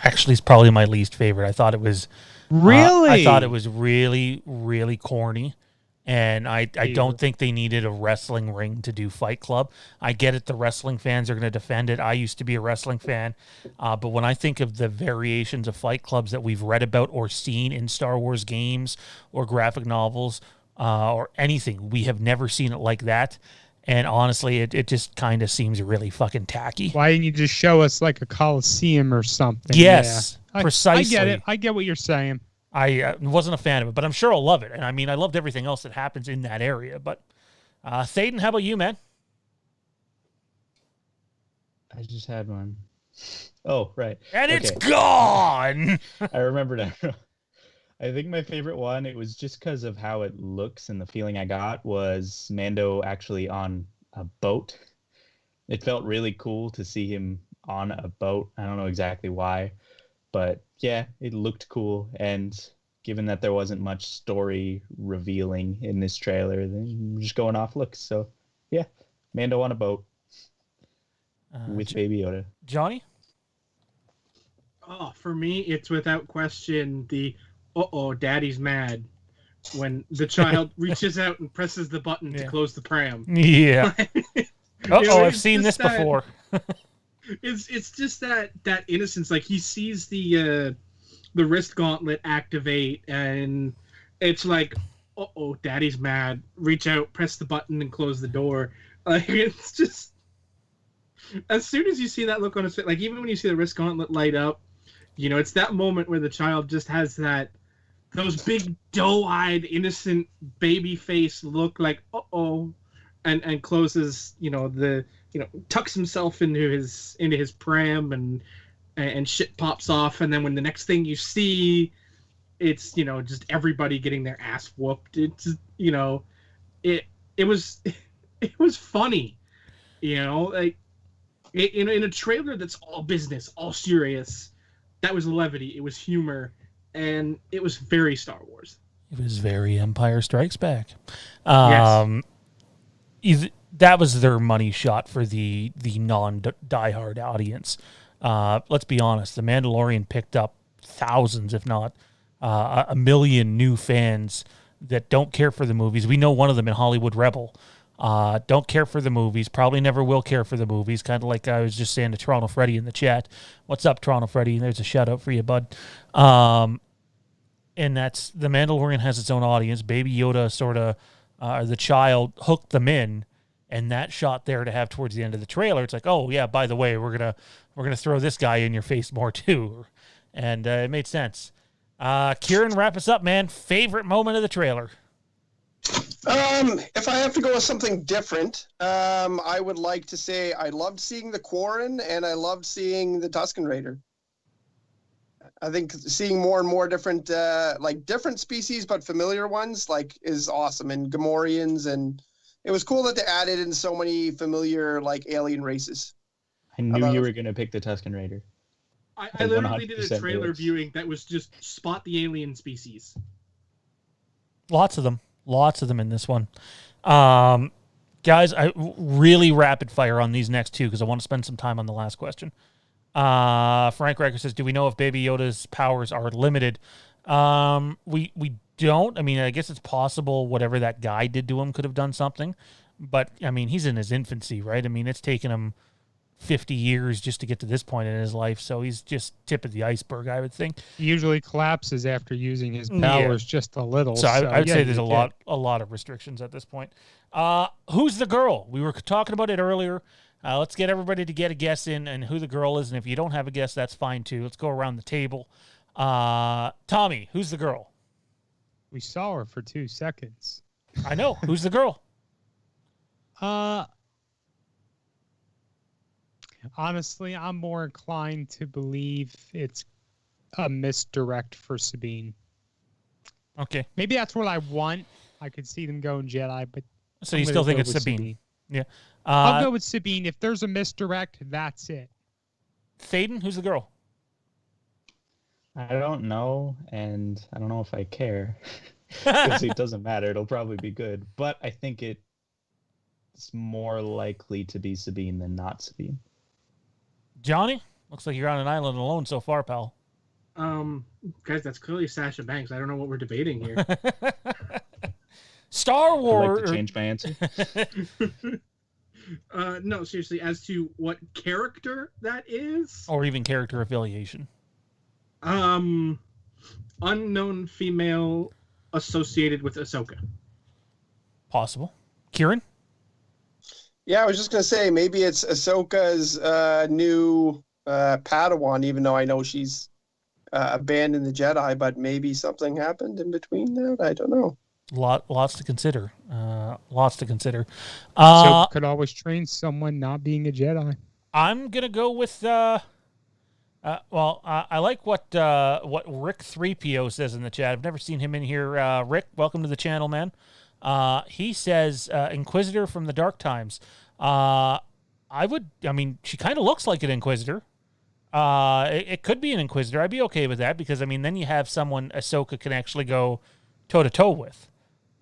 actually is probably my least favorite. I thought it was... Really? I thought it was really, really corny. And I don't think they needed a wrestling ring to do Fight Club. I get it. The wrestling fans are going to defend it. I used to be a wrestling fan. But when I think of the variations of Fight Clubs that we've read about or seen in Star Wars games or graphic novels or anything, we have never seen it like that. And honestly, it just kind of seems really fucking tacky. Why didn't you just show us like a Coliseum or something? Yes, yeah. precisely. I get it. I get what you're saying. I wasn't a fan of it, but I'm sure I'll love it. And I mean, I loved everything else that happens in that area. But Thaden, how about you, man? I just had one. Oh, right. And it's gone! I remember now. I think my favorite one, it was just because of how it looks, and the feeling I got was Mando actually on a boat. It felt really cool to see him on a boat. I don't know exactly why, but yeah, it looked cool. And given that there wasn't much story revealing in this trailer, then I'm just going off looks. So yeah, Mando on a boat with Baby Yoda. Johnny? Oh, for me, it's without question the daddy's mad when the child reaches out and presses the button to close the pram. Yeah. I've seen this before. It's just that innocence. Like, he sees the wrist gauntlet activate, and it's like, daddy's mad. Reach out, press the button, and close the door. Like, it's just, as soon as you see that look on his face, like, even when you see the wrist gauntlet light up, you know, it's that moment where the child just has those big doe-eyed, innocent baby face look, like, and closes, tucks himself into his pram, and shit pops off. And then when the next thing you see, it's, just everybody getting their ass whooped. It's, it was funny, like, in a trailer that's all business, all serious. That was levity. It was humor, and it was very Star Wars. It was very Empire Strikes Back. Yes. That was their money shot for the non-diehard audience. Let's be honest. The Mandalorian picked up thousands, if not a million new fans that don't care for the movies. We know one of them in Hollywood Rebel. Don't care for the movies, probably never will care for the movies, kind of like I was just saying to Toronto Freddy in the chat. What's up, Toronto Freddy? There's a shout out for you, bud. And and that's the Mandalorian has its own audience. Baby Yoda sort of, the child hooked them in, and that shot there to have towards the end of the trailer, it's like, oh yeah, by the way, we're gonna throw this guy in your face more too, and it made sense. Kieran, wrap us up, man. Favorite moment of the trailer? If I have to go with something different, I would like to say I loved seeing the Quarren and I loved seeing the Tusken Raider. I think seeing more and more different, different species, but familiar ones, is awesome. And Gamorreans, and it was cool that they added in so many familiar, alien races. I knew you were going to pick the Tusken Raider. I literally did a trailer viewing that was just spot the alien species. Lots of them in this one. Guys, I really rapid fire on these next two because I want to spend some time on the last question. Frank Riker says, do we know if Baby Yoda's powers are limited? We don't. I mean, I guess it's possible whatever that guy did to him could have done something. But, I mean, he's in his infancy, right? I mean, it's taken him 50 years just to get to this point in his life, so he's just tip of the iceberg, I would think. He usually collapses after using his powers just a little. So I'd say there's a lot of restrictions at this point. Who's the girl? We were talking about it earlier. Let's get everybody to get a guess in and who the girl is, and if you don't have a guess, that's fine too. Let's go around the table. Tommy, who's the girl? We saw her for 2 seconds. I know. Who's the girl? Honestly, I'm more inclined to believe it's a misdirect for Sabine. Okay. Maybe that's what I want. I could see them going Jedi, but so you still think it's Sabine? Yeah. I'll go with Sabine. If there's a misdirect, that's it. Thaden, who's the girl? I don't know, and I don't know if I care. Because it doesn't matter. It'll probably be good. But I think it's more likely to be Sabine than not Sabine. Johnny? Looks like you're on an island alone so far, pal. Guys, that's clearly Sasha Banks. I don't know what we're debating here. Star Wars. I'd like to change my answer. No, seriously, as to what character that is? Or even character affiliation. Unknown female associated with Ahsoka. Possible. Kieran? Yeah, I was just going to say, maybe it's Ahsoka's new Padawan, even though I know she's abandoned the Jedi, but maybe something happened in between that? I don't know. Lots to consider. So could always train someone not being a Jedi. I'm going to go with... I like what Rick 3PO says in the chat. I've never seen him in here. Rick, welcome to the channel, man. He says, Inquisitor from the Dark Times. She kind of looks like an Inquisitor. It could be an Inquisitor. I'd be okay with that because, then you have someone Ahsoka can actually go toe-to-toe with.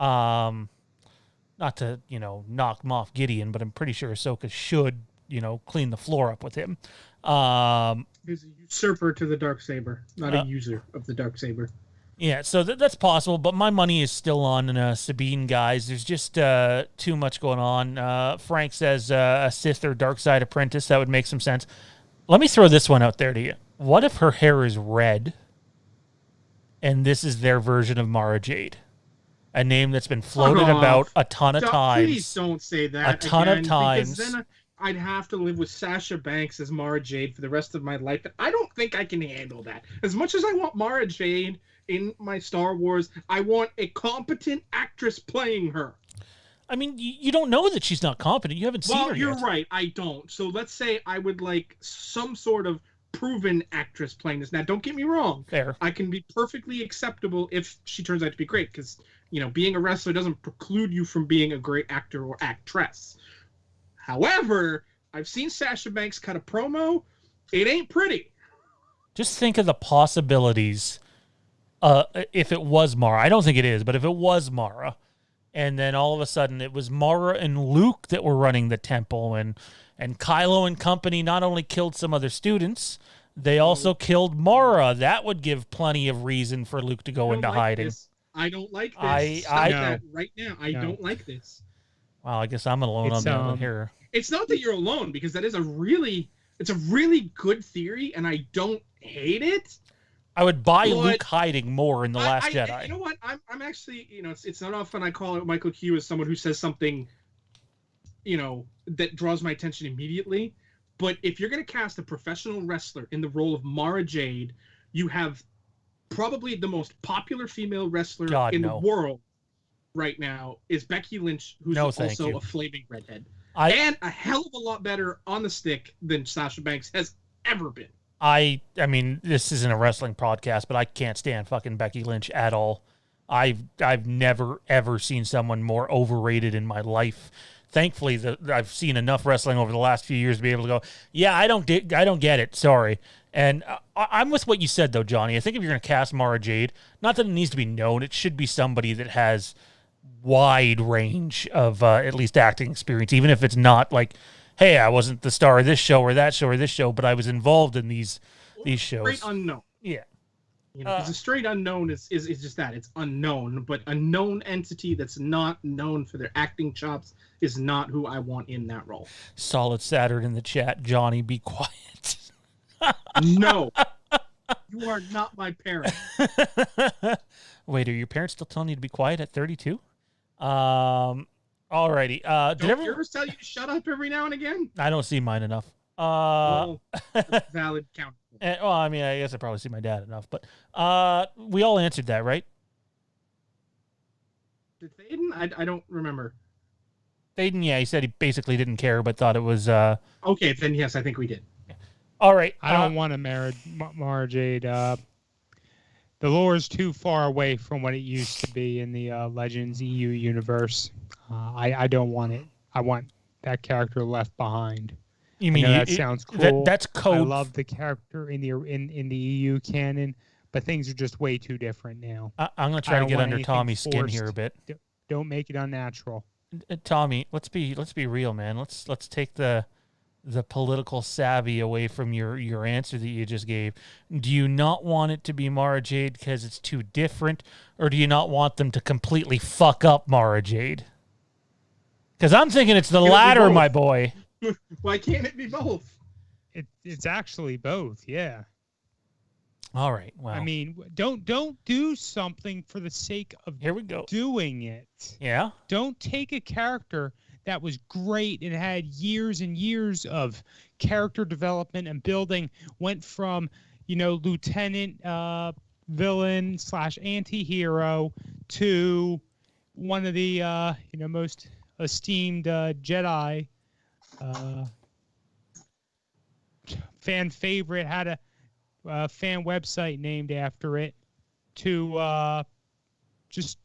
Not to, knock Moff Gideon, but I'm pretty sure Ahsoka should, clean the floor up with him. He's a usurper to the Darksaber, not a user of the Darksaber. Yeah, so that's possible, but my money is still on Sabine, guys. There's just too much going on. Frank says a Sith or dark side apprentice. That would make some sense. Let me throw this one out there to you. What if her hair is red, and this is their version of Mara Jade? A name that's been floated about a ton of times. Please don't say that a ton of times. Because then I'd have to live with Sasha Banks as Mara Jade for the rest of my life. And I don't think I can handle that. As much as I want Mara Jade in my Star Wars, I want a competent actress playing her. You don't know that she's not competent. You haven't seen her yet. Well, you're right. I don't. So let's say I would like some sort of proven actress playing this. Now, don't get me wrong. Fair. I can be perfectly acceptable if she turns out to be great, because, being a wrestler doesn't preclude you from being a great actor or actress. However, I've seen Sasha Banks cut a promo. It ain't pretty. Just think of the possibilities if it was Mara. I don't think it is, but if it was Mara, and then all of a sudden it was Mara and Luke that were running the temple, and Kylo and company not only killed some other students, they also killed Mara. That would give plenty of reason for Luke to go into hiding. I don't like this. That right now. I don't like this. Well, I guess I'm alone on the island here. It's not that you're alone, because that is a really good theory, and I don't hate it. I would buy But Luke hiding more in The Last Jedi. You know what? I'm actually, it's not often I call out Michael Q as someone who says something, that draws my attention immediately. But if you're going to cast a professional wrestler in the role of Mara Jade, you have probably the most popular female wrestler the world right now is Becky Lynch, who's also a flaming redhead. And a hell of a lot better on the stick than Sasha Banks has ever been. I mean, this isn't a wrestling podcast, but I can't stand fucking Becky Lynch at all. I've never, ever seen someone more overrated in my life. Thankfully, I've seen enough wrestling over the last few years to be able to go, yeah, I don't get it. Sorry. And I'm with what you said, though, Johnny. I think if you're going to cast Mara Jade, not that it needs to be known, it should be somebody that has wide range of at least acting experience, even if it's not like, hey, I wasn't the star of this show or that show or this show, but I was involved in these shows. Straight unknown. Yeah. Because a straight unknown is just that. It's unknown, but a known entity that's not known for their acting chops is not who I want in that role. Solid Saturn in the chat. Johnny, be quiet. No. You are not my parent. Wait, are your parents still telling you to be quiet at 32? Alrighty. Did yours tell you to shut up every now and again? I don't see mine enough. Well, that's valid count. Well, I mean, I guess I probably see my dad enough, but we all answered that, right? Did Thaden? I don't remember. Thaden, yeah, he said he basically didn't care, but thought it was... Okay, then yes, I think we did. All right. I don't want to marry Mara Jade. The lore is too far away from what it used to be in the Legends EU universe. I don't want it. I want that character left behind. You mean that sounds cool? That's code. I love the character in the EU canon, but things are just way too different now. I'm gonna try to get under Tommy's skin here a bit. Don't make it unnatural. Tommy, let's be real, man. Let's take the political savvy away from your answer that you just gave. Do you not want it to be Mara Jade because it's too different, or do you not want them to completely fuck up Mara Jade? Because I'm thinking it's the latter, my boy. Why can't it be both? It's actually both, yeah. All right. Well, I mean, don't do something for the sake of doing it. Yeah. Don't take a character that was great and had years and years of character development and building, went from, lieutenant villain / anti-hero to one of the most esteemed Jedi fan favorite, had a fan website named after it, to just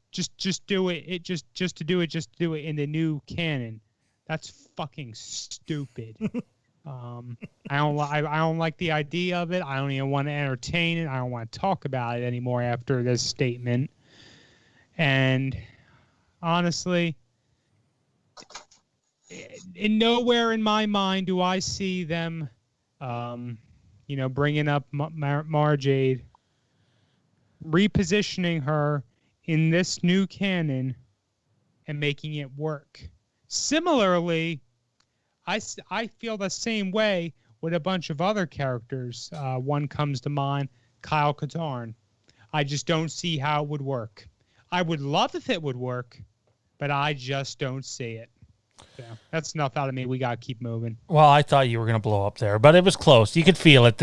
do it. Just to do it in the new canon. That's fucking stupid. I don't like the idea of it. I don't even want to entertain it. I don't want to talk about it anymore after this statement. And honestly, in nowhere in my mind do I see them, bringing up Mara Jade, repositioning her in this new canon and making it work. Similarly, I feel the same way with a bunch of other characters. One comes to mind, Kyle Katarn. I just don't see how it would work. I would love if it would work, but I just don't see it. Yeah, that's enough out of me. We got to keep moving. Well, I thought you were going to blow up there, but it was close. You could feel it.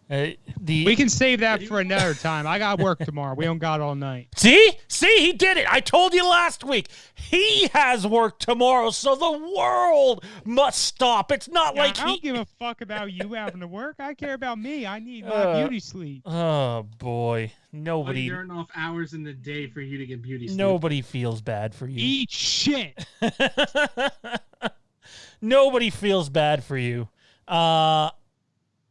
We can save that for another time. I got work tomorrow. We don't got all night. See, he did it. I told you last week. He has work tomorrow, so the world must stop. It's not like I don't give a fuck about you having to work. I care about me. I need my beauty sleep. Oh boy, nobody. Turn off hours in the day for you to get beauty sleep. Nobody feels bad for you. Eat shit. Nobody feels bad for you.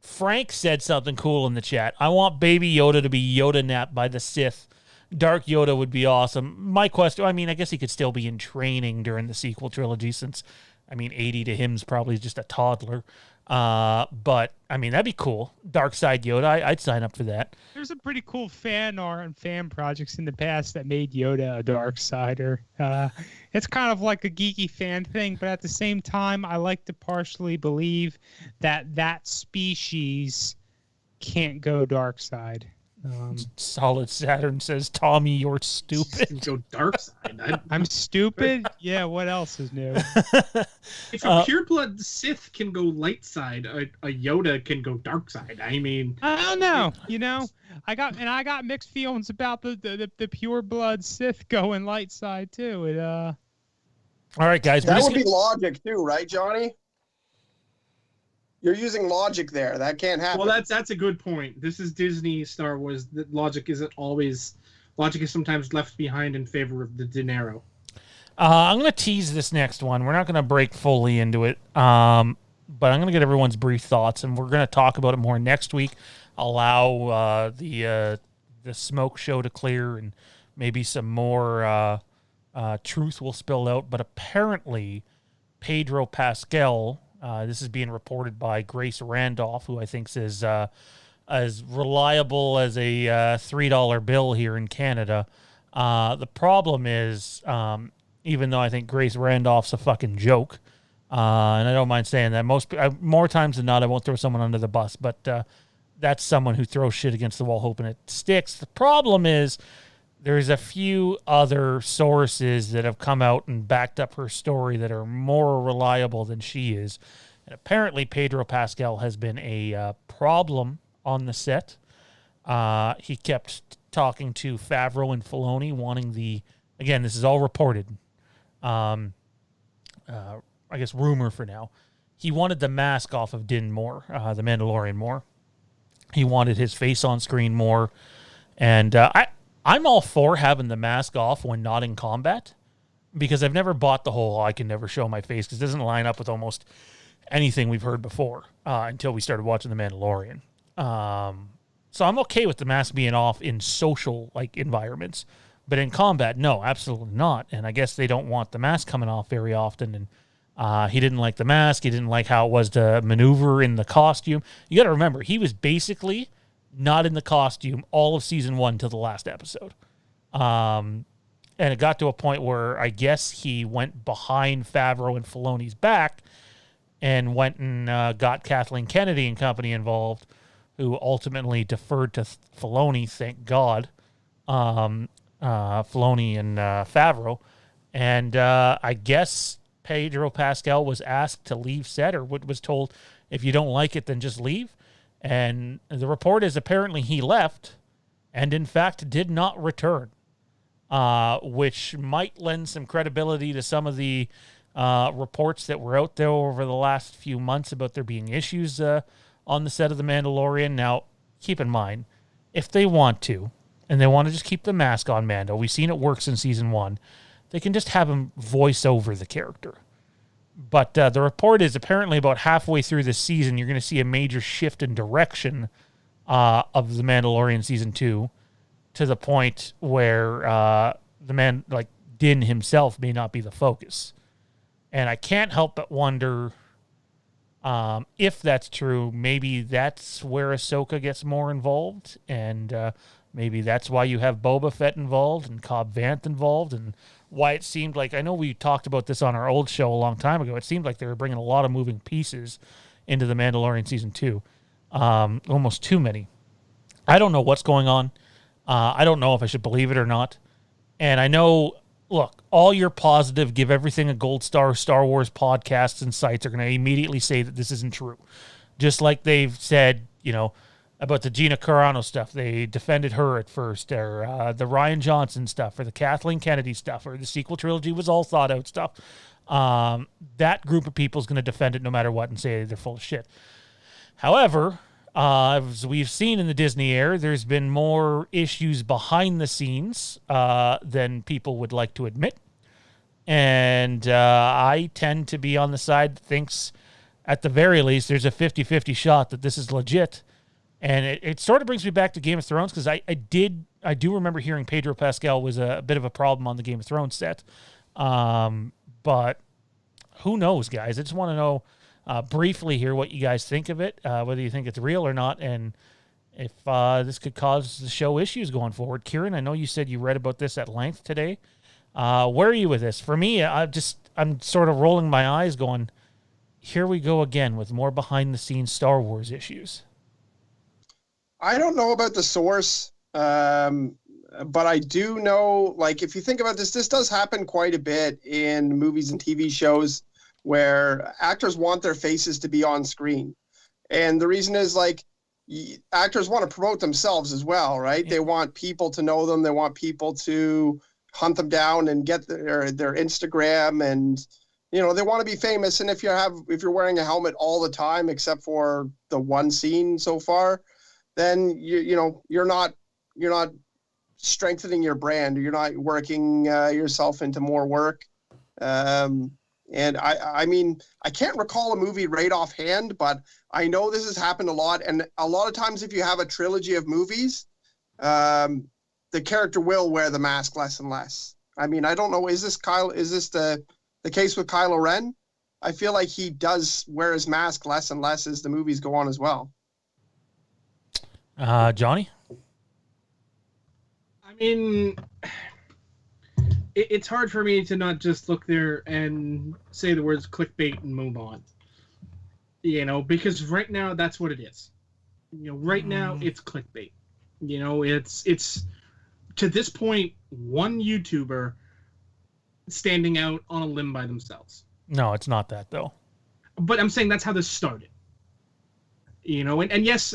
Frank said something cool in the chat. I want Baby Yoda to be Yoda napped by the Sith. Dark Yoda would be awesome. My question, I mean, I guess he could still be in training during the sequel trilogy since, 80 to him is probably just a toddler. But, that'd be cool. Dark Side Yoda, I'd sign up for that. There's some pretty cool fan art and fan projects in the past that made Yoda a Dark Sider. It's kind of like a geeky fan thing, but at the same time, I like to partially believe that species can't go dark side. Solid Saturn says, Tommy, you're stupid. Go dark side. I'm stupid? Yeah, what else is new? If a pureblood Sith can go light side, a Yoda can go dark side. I mean, I don't know. You know, I got mixed feelings about the pure blood Sith going light side too. All right, guys. That would be logic too, right, Johnny? You're using logic there. That can't happen. Well, that's a good point. This is Disney, Star Wars. The logic is sometimes left behind in favor of the dinero. I'm going to tease this next one. We're not going to break fully into it, but I'm going to get everyone's brief thoughts, and we're going to talk about it more next week. Allow the smoke show to clear, and maybe some more truth will spill out. But apparently, Pedro Pascal. This is being reported by Grace Randolph, who I think is as reliable as a $3 bill here in Canada. The problem is, even though I think Grace Randolph's a fucking joke, and I don't mind saying that, more times than not, I won't throw someone under the bus, but that's someone who throws shit against the wall hoping it sticks. The problem is, there's a few other sources that have come out and backed up her story that are more reliable than she is. And apparently Pedro Pascal has been a problem on the set. He kept talking to Favreau and Filoni, wanting again, this is all reported. I guess rumor for now. He wanted the mask off of Din more, the Mandalorian more. He wanted his face on screen more. And I'm all for having the mask off when not in combat, because I've never bought the whole I can never show my face, because it doesn't line up with almost anything we've heard before until we started watching The Mandalorian. So I'm okay with the mask being off in social environments, but in combat, no, absolutely not. And I guess they don't want the mask coming off very often. And he didn't like the mask. He didn't like how it was to maneuver in the costume. You got to remember, he was basically not in the costume all of season 1 till the last episode. And it got to a point where I guess he went behind Favreau and Filoni's back and went and got Kathleen Kennedy and company involved, who ultimately deferred to Filoni, thank God, Filoni and Favreau. And I guess Pedro Pascal was asked to leave set, or was told, if you don't like it, then just leave. And the report is apparently he left and, in fact, did not return, which might lend some credibility to some of the reports that were out there over the last few months about there being issues on the set of The Mandalorian. Now, keep in mind, if they want to, and they want to just keep the mask on Mando, we've seen it works in season 1, they can just have him voice over the character. But the report is apparently about halfway through this season, you're going to see a major shift in direction of The Mandalorian Season 2 to the point where Din himself may not be the focus. And I can't help but wonder if that's true, maybe that's where Ahsoka gets more involved, and maybe that's why you have Boba Fett involved and Cobb Vanth involved, and why it seemed like, I know we talked about this on our old show a long time ago, it seemed like they were bringing a lot of moving pieces into The Mandalorian Season 2. Almost too many. I don't know what's going on. I don't know if I should believe it or not. And I know, look, all your positive, give everything a gold star Star Wars podcasts and sites are going to immediately say that this isn't true. Just like they've said, about the Gina Carano stuff. They defended her at first, or the Rian Johnson stuff, or the Kathleen Kennedy stuff, or the sequel trilogy was all thought out stuff. That group of people is going to defend it no matter what and say they're full of shit. However, as we've seen in the Disney era, there's been more issues behind the scenes than people would like to admit. And I tend to be on the side that thinks, at the very least, there's a 50-50 shot that this is legit. And it sort of brings me back to Game of Thrones, because I do remember hearing Pedro Pascal was a bit of a problem on the Game of Thrones set. But who knows, guys? I just want to know briefly here what you guys think of it, whether you think it's real or not, and if this could cause the show issues going forward. Kieran, I know you said you read about this at length today. Where are you with this? For me, I'm sort of rolling my eyes going, here we go again with more behind-the-scenes Star Wars issues. I don't know about the source, But I do know, like, if you think about this does happen quite a bit in movies and TV shows where actors want their faces to be on screen. And the reason is, like, actors want to promote themselves as well, right? They want people to know them. They want people to hunt them down and get their Instagram, and they want to be famous. And if you're wearing a helmet all the time, except for the one scene so far, then you're not strengthening your brand. You're not working yourself into more work. And I mean, I can't recall a movie right offhand, but I know this has happened a lot. And a lot of times if you have a trilogy of movies, the character will wear the mask less and less. I mean, I don't know. Is this the case with Kylo Ren? I feel like he does wear his mask less and less as the movies go on as well. Johnny? I mean, it's hard for me to not just look there and say the words clickbait and move on. Because right now that's what it is. Right now it's clickbait. It's to this point one YouTuber standing out on a limb by themselves. No, it's not that though. But I'm saying that's how this started. And yes,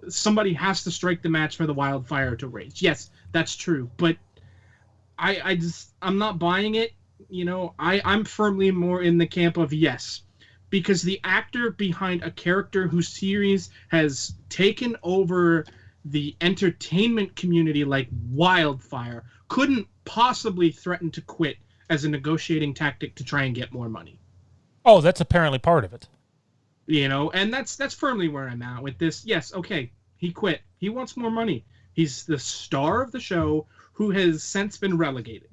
somebody has to strike the match for the wildfire to rage. Yes, that's true. But I'm not buying it. I'm firmly more in the camp of yes, because the actor behind a character whose series has taken over the entertainment community like wildfire couldn't possibly threaten to quit as a negotiating tactic to try and get more money. Oh, that's apparently part of it. And that's firmly where I'm at with this. Yes, okay, he quit. He wants more money. He's the star of the show who has since been relegated.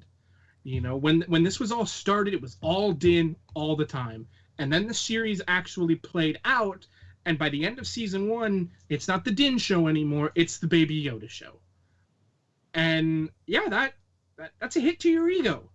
When this was all started, it was all Din all the time. And then the series actually played out, and by the end of season 1, it's not the Din show anymore, it's the Baby Yoda show. And yeah, that's a hit to your ego.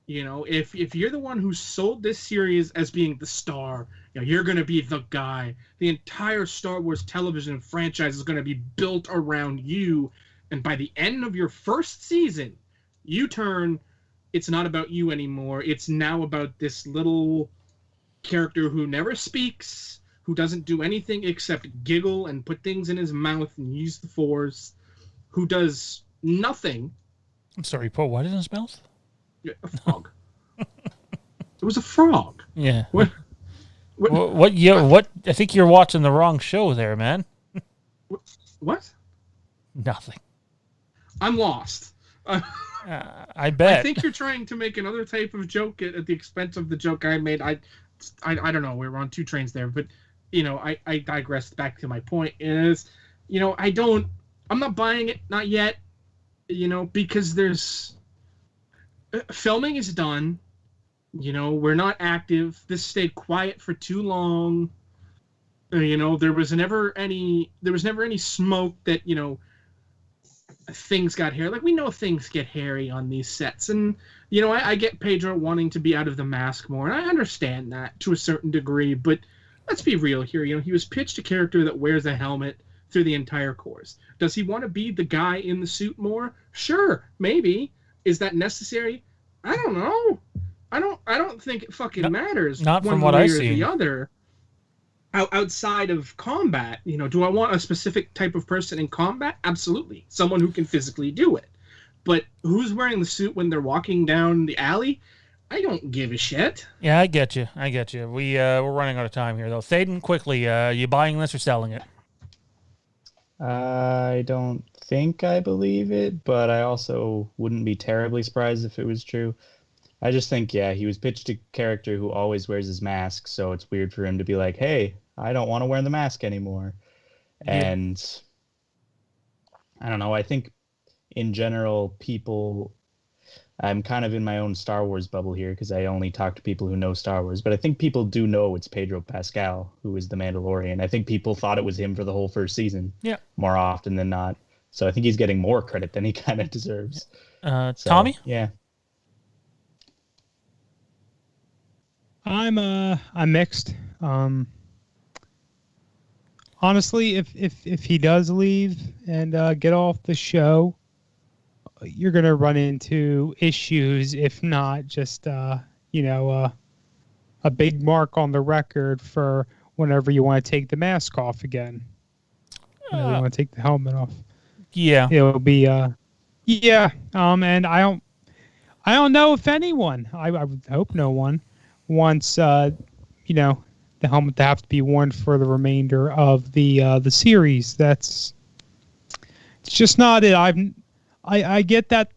If you're the one who sold this series as being the star, you're going to be the guy. The entire Star Wars television franchise is going to be built around you. And by the end of your first season, it's not about you anymore. It's now about this little character who never speaks, who doesn't do anything except giggle and put things in his mouth and use the Force, who does nothing. I'm sorry, put what in his mouth? Yeah, a frog. It was a frog. Yeah. What? What? I think you're watching the wrong show there, man. What? Nothing. I'm lost. I bet. I think you're trying to make another type of joke at the expense of the joke I made. I don't know. We're on two trains there, but I digressed. Back to my point is, I'm not buying it, not yet. Because there's filming is done. We're not active. This stayed quiet for too long. There was never any smoke that things got hairy. Like, we know things get hairy on these sets, and I get Pedro wanting to be out of the mask more, and I understand that to a certain degree. But let's be real here. He was pitched a character that wears a helmet through the entire course. Does he want to be the guy in the suit more? Sure, maybe. Is that necessary? I don't know. I don't think it fucking matters. Not from what I see. The other. Outside of combat, do I want a specific type of person in combat? Absolutely. Someone who can physically do it. But who's wearing the suit when they're walking down the alley? I don't give a shit. Yeah, I get you. We're running out of time here, though. Thaden, quickly, you buying this or selling it? I don't think I believe it, but I also wouldn't be terribly surprised if it was true. I just think, he was pitched a character who always wears his mask, so it's weird for him to be like, hey, I don't want to wear the mask anymore. Yeah. And I don't know, I think in general, I'm kind of in my own Star Wars bubble here because I only talk to people who know Star Wars, but I think people do know it's Pedro Pascal who is the Mandalorian. I think people thought it was him for the whole first season more often than not. So I think he's getting more credit than he kind of deserves. Tommy? Yeah. I'm mixed. honestly, if he does leave and get off the show, you're gonna run into issues. If not, just a big mark on the record for whenever you want to take the mask off again. Whenever you want to take the helmet off. Yeah. It'll be and I don't know if anyone, I would hope no one wants the helmet to have to be worn for the remainder of the series. It's just not it. I get that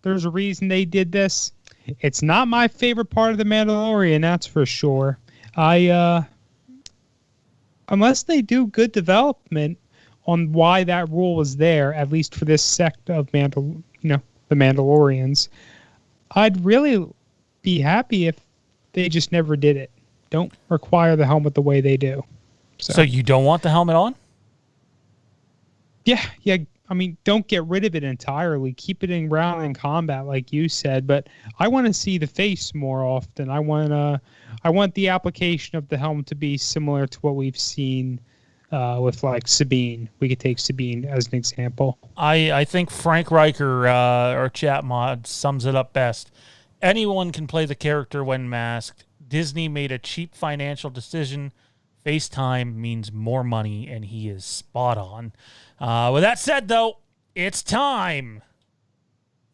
there's a reason they did this. It's not my favorite part of the Mandalorian, that's for sure. Unless they do good development on why that rule was there, at least for this sect of the Mandalorians, I'd really be happy if they just never did it. Don't require the helmet the way they do. So you don't want the helmet on? Yeah. I mean, don't get rid of it entirely. Keep it around in combat, like you said. But I want to see the face more often. I want the application of the helmet to be similar to what we've seen with like Sabine. We could take Sabine as an example. I think Frank Riker, our chat mod, sums it up best. Anyone can play the character when masked. Disney made a cheap financial decision. FaceTime means more money, and he is spot on. With that said, though, it's time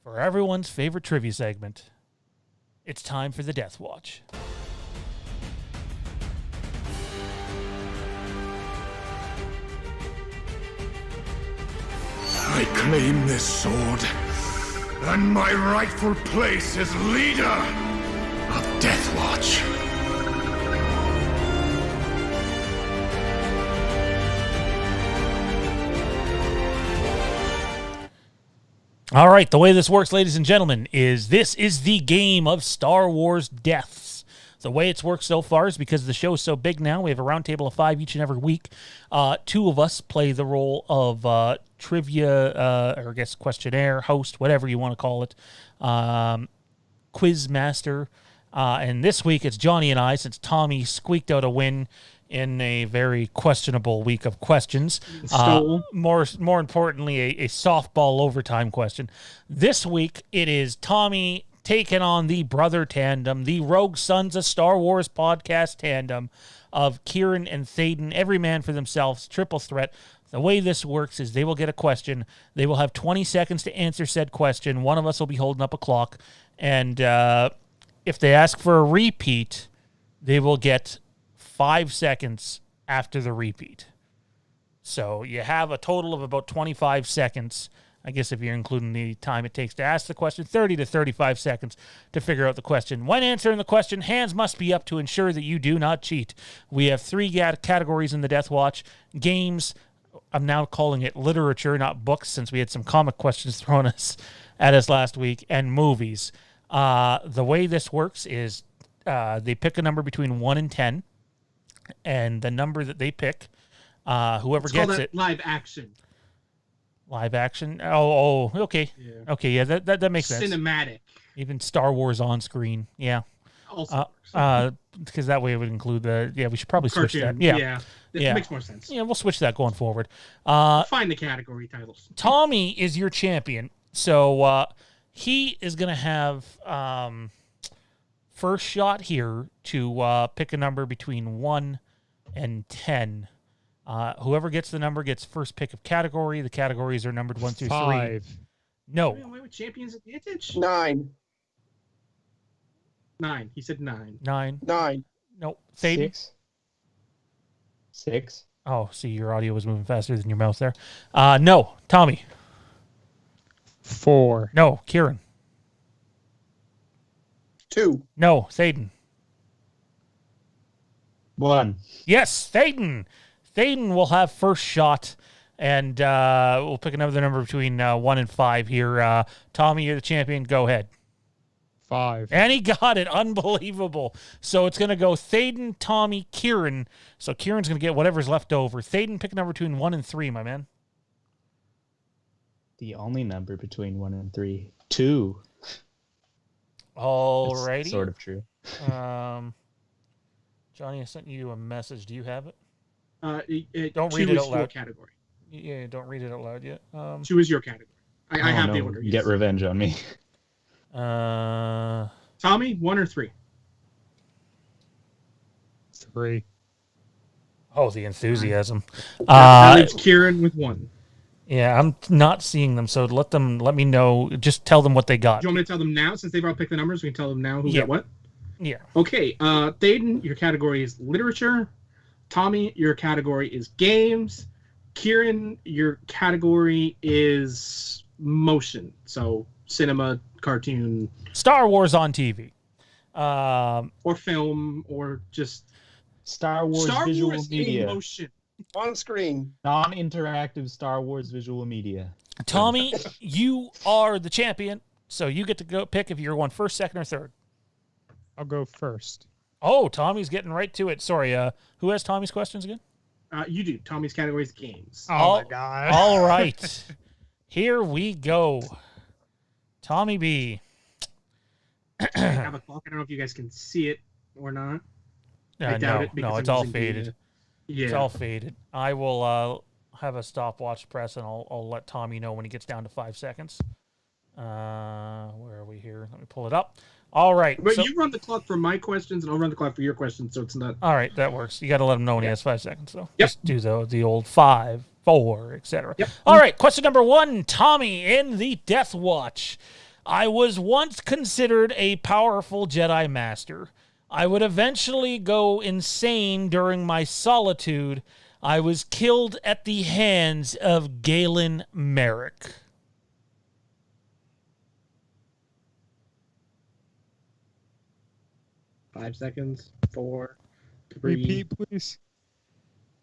for everyone's favorite trivia segment. It's time for the Death Watch. I claim this sword, and my rightful place as leader of Death Watch. All right, the way this works, ladies and gentlemen, is this is the game of Star Wars deaths. The way it's worked so far is because the show is so big now, we have a round table of 5 each and every week. 2 of us play the role of trivia, or I guess questionnaire, host, whatever you want to call it, quiz master. And this week it's Johnny and I, since Tommy squeaked out a win in a very questionable week of questions. More importantly, a softball overtime question. This week, it is Tommy taking on the brother tandem, the Rogue Sons of Star Wars podcast tandem of Kieran and Thaden, every man for themselves, triple threat. The way this works is they will get a question. They will have 20 seconds to answer said question. One of us will be holding up a clock. And if they ask for a repeat, they will get 5 seconds after the repeat. So you have a total of about 25 seconds. I guess if you're including the time it takes to ask the question, 30 to 35 seconds to figure out the question. When answering the question, hands must be up to ensure that you do not cheat. We have 3 categories in the Death Watch. Games, I'm now calling it literature, not books, since we had some comic questions thrown at us last week, and movies. The way this works is they pick a number between 1 and 10. And the number that they pick, whoever gets it. Live action. Live action? Oh, okay. Yeah. Okay, yeah, that makes sense. Cinematic. Even Star Wars on screen, yeah. Also. Because that way it would include we should probably switch that. Yeah. It makes more sense. Yeah, we'll switch that going forward. Find the category titles. Tommy is your champion. So he is going to have first shot here to pick a number between 1 and 10. Whoever gets the number gets first pick of category. The categories are numbered 1 through 5. 3. No. Wait, champions advantage? 9. 9. He said 9. 9. 9. No. Thaden? 6. Oh, see, your audio was moving faster than your mouse there. No. Tommy? 4. No. Kieran? 2. No. Thaden? 1. Yes, Thaden. Thaden will have first shot, and we'll pick another number between 1 and 5 here. Tommy, you're the champion. Go ahead. 5. And he got it. Unbelievable. So it's going to go Thaden, Tommy, Kieran. So Kieran's going to get whatever's left over. Thaden, pick a number between 1 and 3, my man. The only number between 1 and 3. 2. Alrighty. That's sort of true. Johnny, I sent you a message. Do you have it? Don't read two it is out your loud. category. Yeah, don't read it out loud yet. 2 is your category. I have the no, order. Get Yes. revenge on me. Tommy, 1 or 3? 3. Oh, the enthusiasm. That leaves Kieran with 1. Yeah, I'm not seeing them, so let me know. Just tell them what they got. Do you want me to tell them now? Since they've all picked the numbers, we can tell them now who Yeah. got what? Yeah. Okay, Thaden, your category is literature. Tommy, your category is games. Kieran, your category is motion. So cinema, cartoon. Star Wars on TV. Or film, or just Star Wars Star visual Wars media. in motion. On screen. Non-interactive Star Wars visual media. Tommy, you are the champion, so you get to go pick if you're going first, second, or third. I'll go first. Oh, Tommy's getting right to it. Sorry, who has Tommy's questions again? You do. Tommy's category is games. Oh, my God. All right. Here we go. Tommy B. I have a clock. I don't know if you guys can see it or not. I doubt it because it's I'm all using faded. the, yeah. It's all faded. I will have a stopwatch press, and I'll let Tommy know when he gets down to 5 seconds. Where are we here? Let me pull it up. All right. But so- you run the clock for my questions, and I'll run the clock for your questions, so it's not. All right, that works. You got to let him know when he has 5 seconds, though. Yep. Just do the old 5, 4, etc. Yep. All right, question number 1, Tommy in the Death Watch. I was once considered a powerful Jedi Master. I would eventually go insane during my solitude. I was killed at the hands of Galen Merrick. Five seconds. 4, 3. Repeat, please.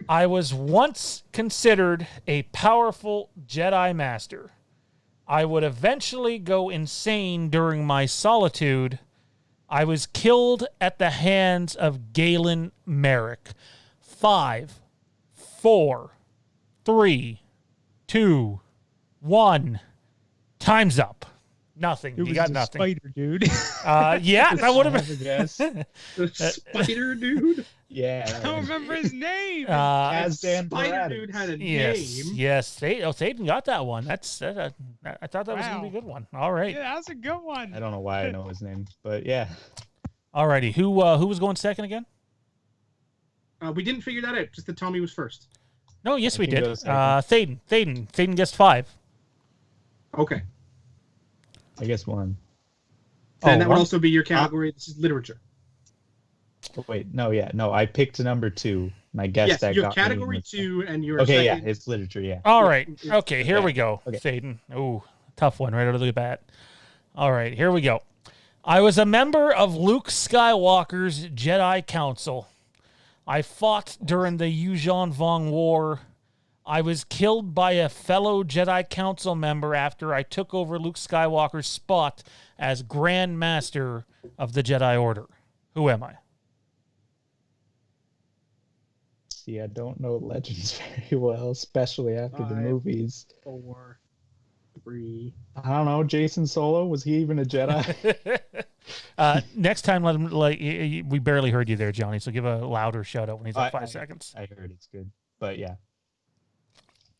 I was once considered a powerful Jedi Master. I would eventually go insane during my solitude. I was killed at the hands of Galen Merrick. 5, 4, 3, 2, 1. Time's up. Nothing. It You was got the nothing. spider, dude. Yeah, that would have been. Yes. The spider dude. Yeah. I don't remember his name. Kazdan Spider Paratus. dude had a Yes, name. yes. Thaden got that one. I thought that was going to be a Wow. good one. All right. Yeah, that's a good one. I don't know why I know his name, but yeah. All righty. Who was going second again? We didn't figure that out. Just that Tommy was first. No, yes, I we can did. go second. Thaden guessed 5. Okay. I guess 1. And that would one? also be your category. This is literature. Oh, wait, no, I picked number 2. My guess Yes, that your got me in category this one. 2 and your Okay, second. yeah, it's literature, yeah. All Yeah, right. it's- Okay, here we go. Okay. Thaden. Ooh, tough one right out of the bat. All right, here we go. I was a member of Luke Skywalker's Jedi Council. I fought during the Yuuzhan Vong War. I was killed by a fellow Jedi Council member after I took over Luke Skywalker's spot as Grand Master of the Jedi Order. Who am I? See, I don't know Legends very well, especially after the 5. movies. 4, 3. I don't know, Jason Solo, was he even a Jedi? Next time, let him. We barely heard you there, Johnny. So give a louder shout out when he's at 5 seconds. I heard it's good, but yeah.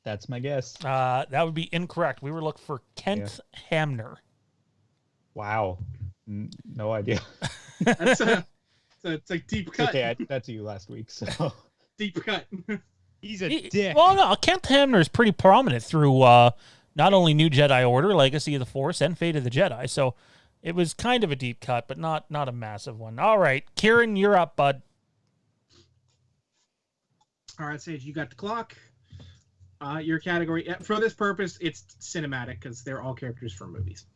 That's my guess. That would be incorrect. We were looking for Kent Hamner. Wow. No idea. That's it's a deep cut. Okay, that's you last week, so. Deep cut. He's a dick. Well, no, Kent Hamner is pretty prominent through not only New Jedi Order, Legacy of the Force, and Fate of the Jedi. So it was kind of a deep cut, but not a massive one. All right, Kieran, you're up, bud. All right, Sage, you got the clock. Your category, for this purpose, it's cinematic because they're all characters from movies.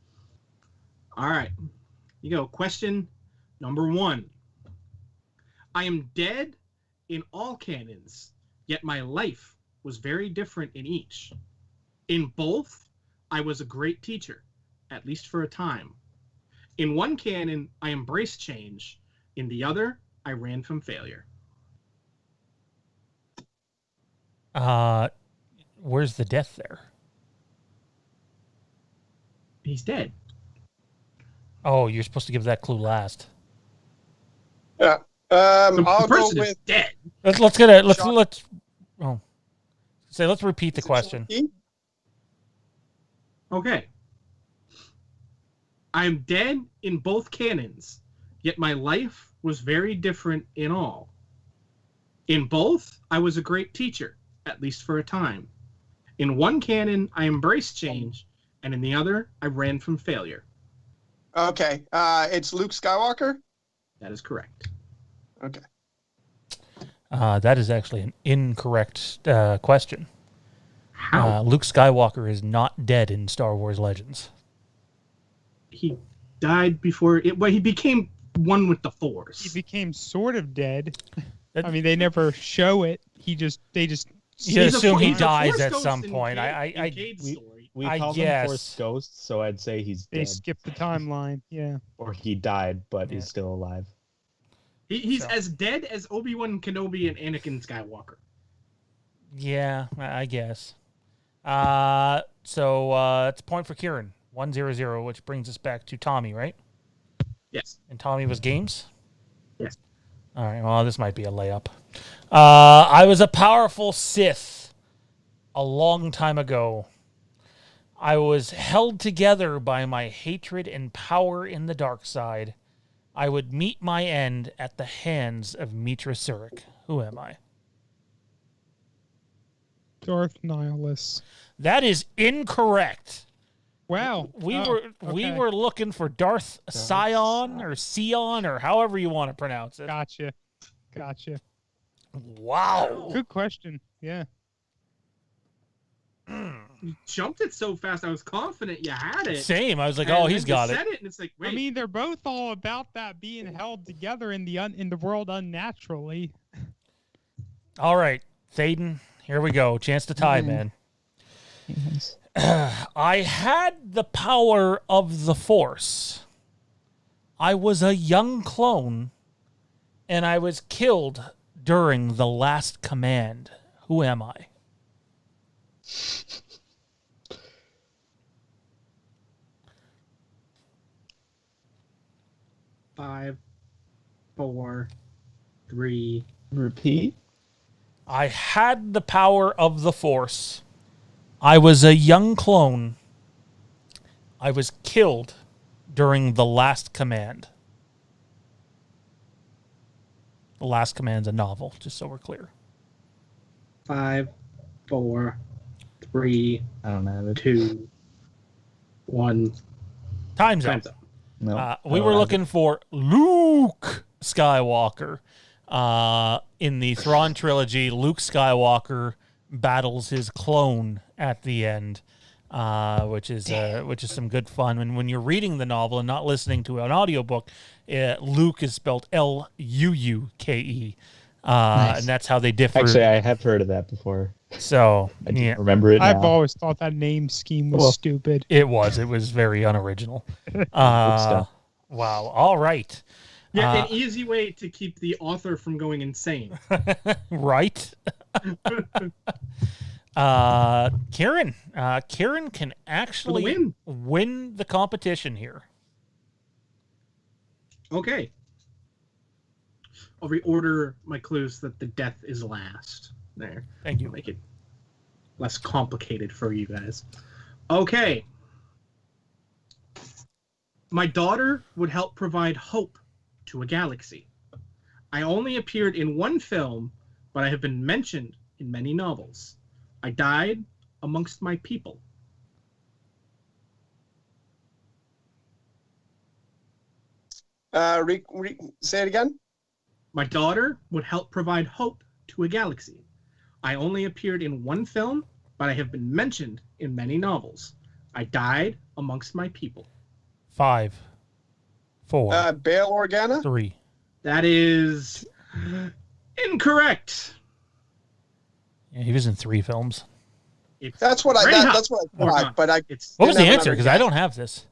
All right, you go. Question number 1. I am dead in all canons, yet my life was very different in each. In both, I was a great teacher, at least for a time. In one canon, I embraced change. In the other, I ran from failure. Where's the death there? He's dead. Oh, you're supposed to give that clue last. Yeah. The I'll go person is with dead. Let's get it. Let's So let's repeat the question. Okay. I'm dead in both canons, yet my life was very different in all. In both, I was a great teacher, at least for a time. In one canon, I embraced change, and in the other, I ran from failure. Okay. It's Luke Skywalker? That is correct. Okay. That is actually an incorrect question. How? Luke Skywalker is not dead in Star Wars Legends. He died before it. Well, he became one with the Force. He became sort of dead. I mean, they never show it. They just. You assume he he's a dies Force at ghost some in point. Cade's story. We I call guess. them Force ghosts, so I'd say he's They dead. skipped the timeline. Yeah. Or he died, but Yeah. he's still alive. He's as dead as Obi-Wan Kenobi and Anakin Skywalker. Yeah, I guess. So it's a point for Kieran. 1-0-0, which brings us back to Tommy, right? Yes. And Tommy was games? Yes. All right, well, this might be a layup. I was a powerful Sith a long time ago. I was held together by my hatred and power in the dark side. I would meet my end at the hands of Mitra Surik. Who am I? Darth Nihilus. That is incorrect. Wow. We okay. were looking for Darth Sion or Sion or however you want to pronounce it. Gotcha. Wow. Good question. Yeah. You jumped it so fast. I was confident you had it. Same. I was like, And oh, then he's you got it. said it, and it's like, wait. I mean, they're both all about that being held together in the world unnaturally. All right, Thaden, here we go. Chance to tie, man. Yes. I had the power of the Force. I was a young clone, and I was killed during the last command. Who am I? Five, 4, 3. Repeat. I had the power of the Force. I was a young clone. I was killed during the last command. The Last Command's a novel, just so we're clear. 5, 4, 3, I don't have it. 2, 1. Time's up. Time's up. No. We were looking for Luke Skywalker. In the Thrawn trilogy, Luke Skywalker battles his clone at the end, which is some good fun. And when you're reading the novel and not listening to an audiobook, Luke is spelled Luuke, Nice. and that's how they differ. Actually, I have heard of that before. So I didn't yeah, remember it now. I've always thought that name scheme was stupid. it was very unoriginal. Good stuff. Wow. All right. Yeah, an easy way to keep the author from going insane. Right. Karen can actually win the competition here. Okay. I'll reorder my clues so that the death is last. There. Thank you. Make it less complicated for you guys. Okay. My daughter would help provide hope to a galaxy. I only appeared in one film, but I have been mentioned in many novels. I died amongst my people. Say it again. My daughter would help provide hope to a galaxy. I only appeared in one film, but I have been mentioned in many novels. I died amongst my people. 5, 4, Bail Organa. 3. That is incorrect. Yeah, he was in 3 films. That's what I thought. But I. What was the didn't have answer? another Because I guess. don't have this.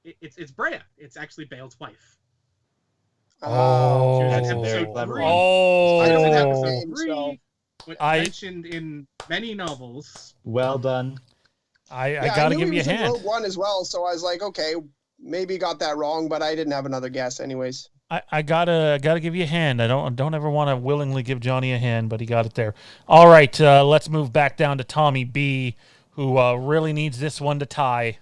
It's Brea. It's actually Bale's wife. Oh. She was in That's a very episode clever 3. one. I don't have Oh. the name, so. Mentioned in many novels. Well done. I gotta give you a hand. Rogue One as well, so I was like, okay, maybe got that wrong, but I didn't have another guess anyways. I gotta give you a hand. I don't ever want to willingly give Johnny a hand, but he got it there. All right, let's move back down to Tommy B, who really needs this one to tie.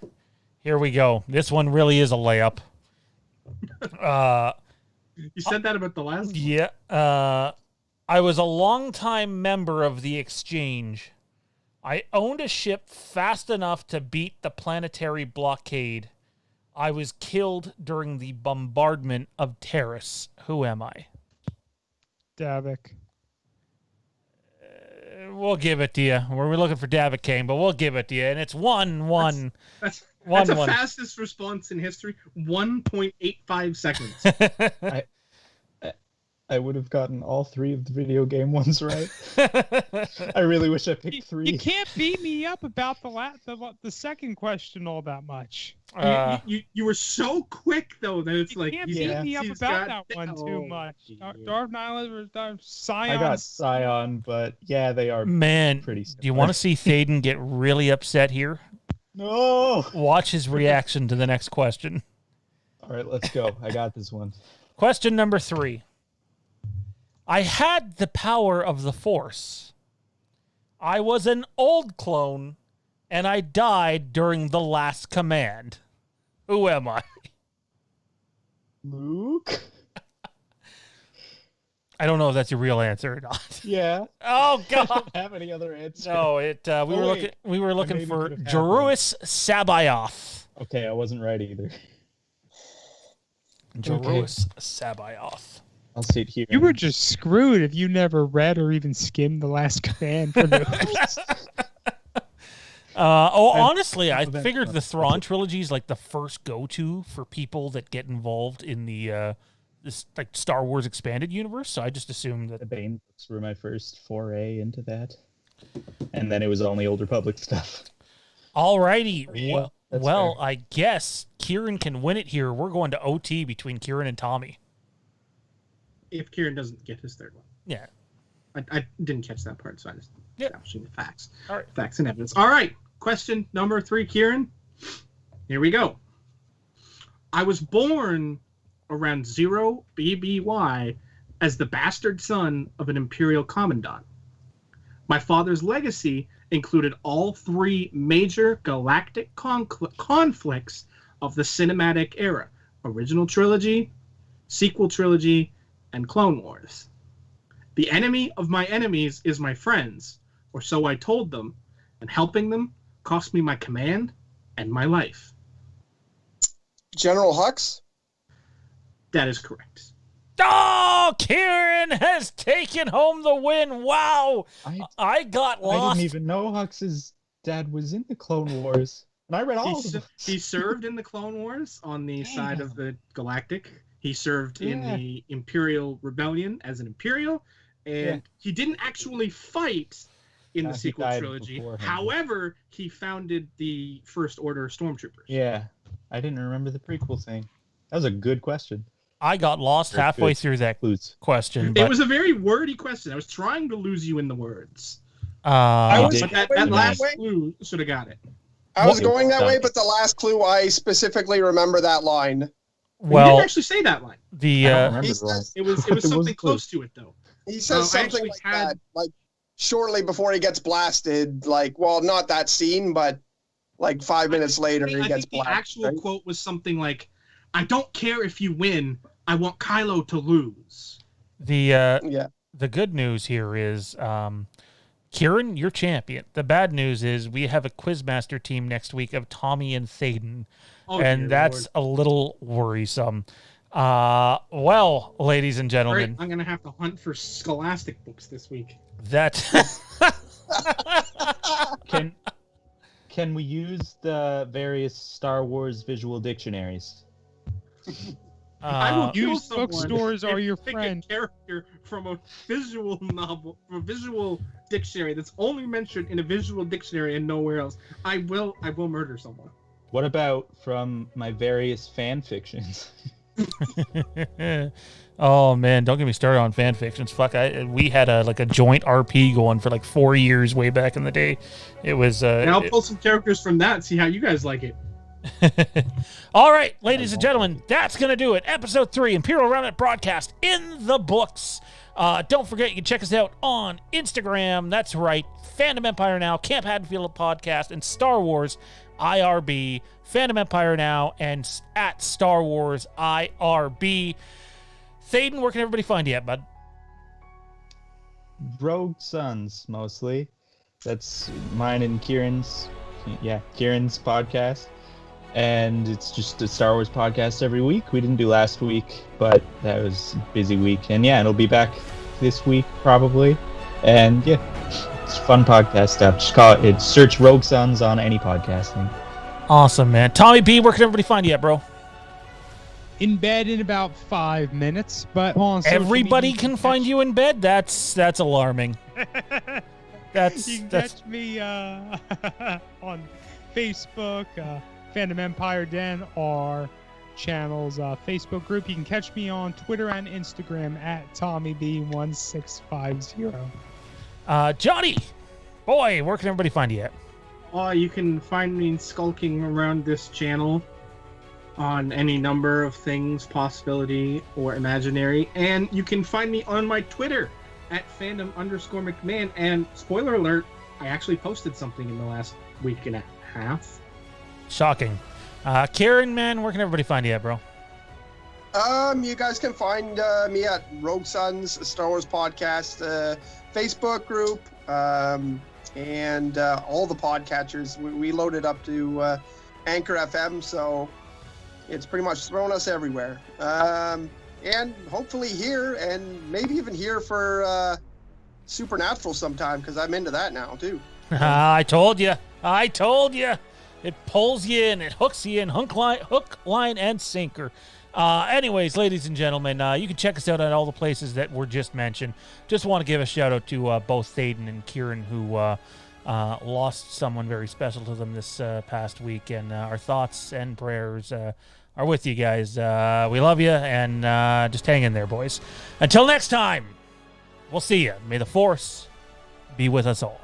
Here we go. This one really is a layup. You said that about the last one. Yeah. I was a longtime member of the Exchange. I owned a ship fast enough to beat the planetary blockade. I was killed during the bombardment of Terrace. Who am I? Davik. We'll give it to you. We're looking for Davik Kane, but we'll give it to you. And it's 1-1. That's One, the one. fastest response in history. 1.85 seconds. I would have gotten all three of the video game ones right. I really wish I picked three. You can't beat me up about the second question all that much. You were so quick though that it's like Can't beat me up about that one too much. Darth Nyla or Scion. I got Scion, but yeah, they are Man, pretty do similar. you want to see Thaden get really upset here? No! Watch his reaction to the next question. All right, let's go. I got this one. Question number 3. I had the power of the Force. I was an old clone, and I died during the last command. Who am I? Luke? I don't know if that's your real answer or not. Yeah. Oh I God! don't have any other answer. No, we were looking maybe for could have Jeruis Sabayoth. Okay, I wasn't right either. Jeruis Sabayoth. I'll see it here. You were just screwed if you never read or even skimmed the last command for those. Honestly, I that's figured not- the Thrawn trilogy is like the first go-to for people that get involved in the this like Star Wars expanded universe. So I just assumed that. The Bane books were my first foray into that. And then it was only Old Republic stuff. Alrighty, Yeah, that's well, fair. I guess Kieran can win it here. We're going to OT between Kieran and Tommy. if Kieran doesn't get his third one. Yeah. I didn't catch that part, so I just Yep. establishing the facts. All right. Facts and evidence. All right. Question number 3, Kieran. Here we go. I was born around 0 BBY as the bastard son of an Imperial Commandant. My father's legacy included all 3 major galactic conflicts of the cinematic era: original trilogy, sequel trilogy, and Clone Wars. The enemy of my enemies is my friends, or so I told them, and helping them cost me my command and my life. General Hux? That is correct. Oh, Kieran has taken home the win. Wow. I got I lost. didn't even know Hux's dad was in the Clone Wars. And I read all of them. He served in the Clone Wars on the side of the Galactic. He served in the Imperial Rebellion as an Imperial, and he didn't actually fight in the He sequel died trilogy. beforehand. However, he founded the First Order Stormtroopers. Yeah. I didn't remember the prequel thing. That was a good question. I got lost Very halfway good. through that Clues. question. It But, was a very wordy question. I was trying to lose you in the words. I was But that going last that way. clue should have got it. I was Well, going that done. way, but the last clue, I specifically remember that line. You well, didn't actually say that line. the I don't remember he the line. says- It was It was something close. close to it, though. He I says something actually like had- that, like shortly before he gets blasted. Like, well, not that scene, but like 5 minutes later, he I gets think the blasted. actual right? quote was something like, "I don't care if you win. I want Kylo to lose." Yeah. the good news here is, Kieran, you're champion. The bad news is we have a Quizmaster team next week of Tommy and Thaden, Oh, and dear that's Lord. a little worrisome. Well, ladies and All right, gentlemen, I'm gonna have to hunt for Scholastic books this week. that Can we use the various Star Wars visual dictionaries? I will kill Used someone bookstores if are your you pick friend. a character from a visual novel, from a visual dictionary that's only mentioned in a visual dictionary and nowhere else. I will murder someone. What about from my various fan fictions? oh man, don't get me started on fan fictions. Fuck, we had a joint RP going for like 4 years way back in the day. It was And I'll pull some characters from that and see how you guys like it. All right, ladies and gentlemen, that's going to do it. Episode 3, Imperial Remnant Broadcast in the books. Don't forget, you can check us out on Instagram. That's right, Fandom Empire Now, Camp Haddonfield Podcast, and Star Wars IRB. Fandom Empire Now and at Star Wars IRB. Thaden, where can everybody find you at, bud? Rogue Sons, mostly. That's mine and Kieran's podcast. And it's just a Star Wars podcast every week. We didn't do last week, but that was a busy week. And yeah, it'll be back this week, probably. And yeah, it's fun podcast stuff. Just call it, search Rogue Sons on any podcasting. Awesome, man. Tommy B, where can everybody find you at, bro? In bed in about 5 minutes, but on social Everybody media, can find you in bed? That's alarming. You can That's catch me on Facebook, Fandom Empire Den, our channel's Facebook group. You can catch me on Twitter and Instagram at TommyB1650. Johnny, boy, where can everybody find you at? You can find me skulking around this channel on any number of things, possibility or imaginary. And you can find me on my Twitter at Fandom_McMahon. And spoiler alert, I actually posted something in the last week and a half. Shocking. Kieran, man, where can everybody find you at, bro? You guys can find me at Rogue Sons, Star Wars Podcast, Facebook group, and all the podcatchers. We loaded up to Anchor FM, so it's pretty much thrown us everywhere. And hopefully here, and maybe even here for Supernatural sometime, because I'm into that now, too. I told you. It pulls you in, it hooks you in, hook, line, and sinker. Anyways, ladies and gentlemen, you can check us out at all the places that were just mentioned. Just want to give a shout out to both Thaden and Kieran, who lost someone very special to them this past week, and our thoughts and prayers are with you guys. We love you, and just hang in there, boys. Until next time, we'll see you. May the Force be with us all.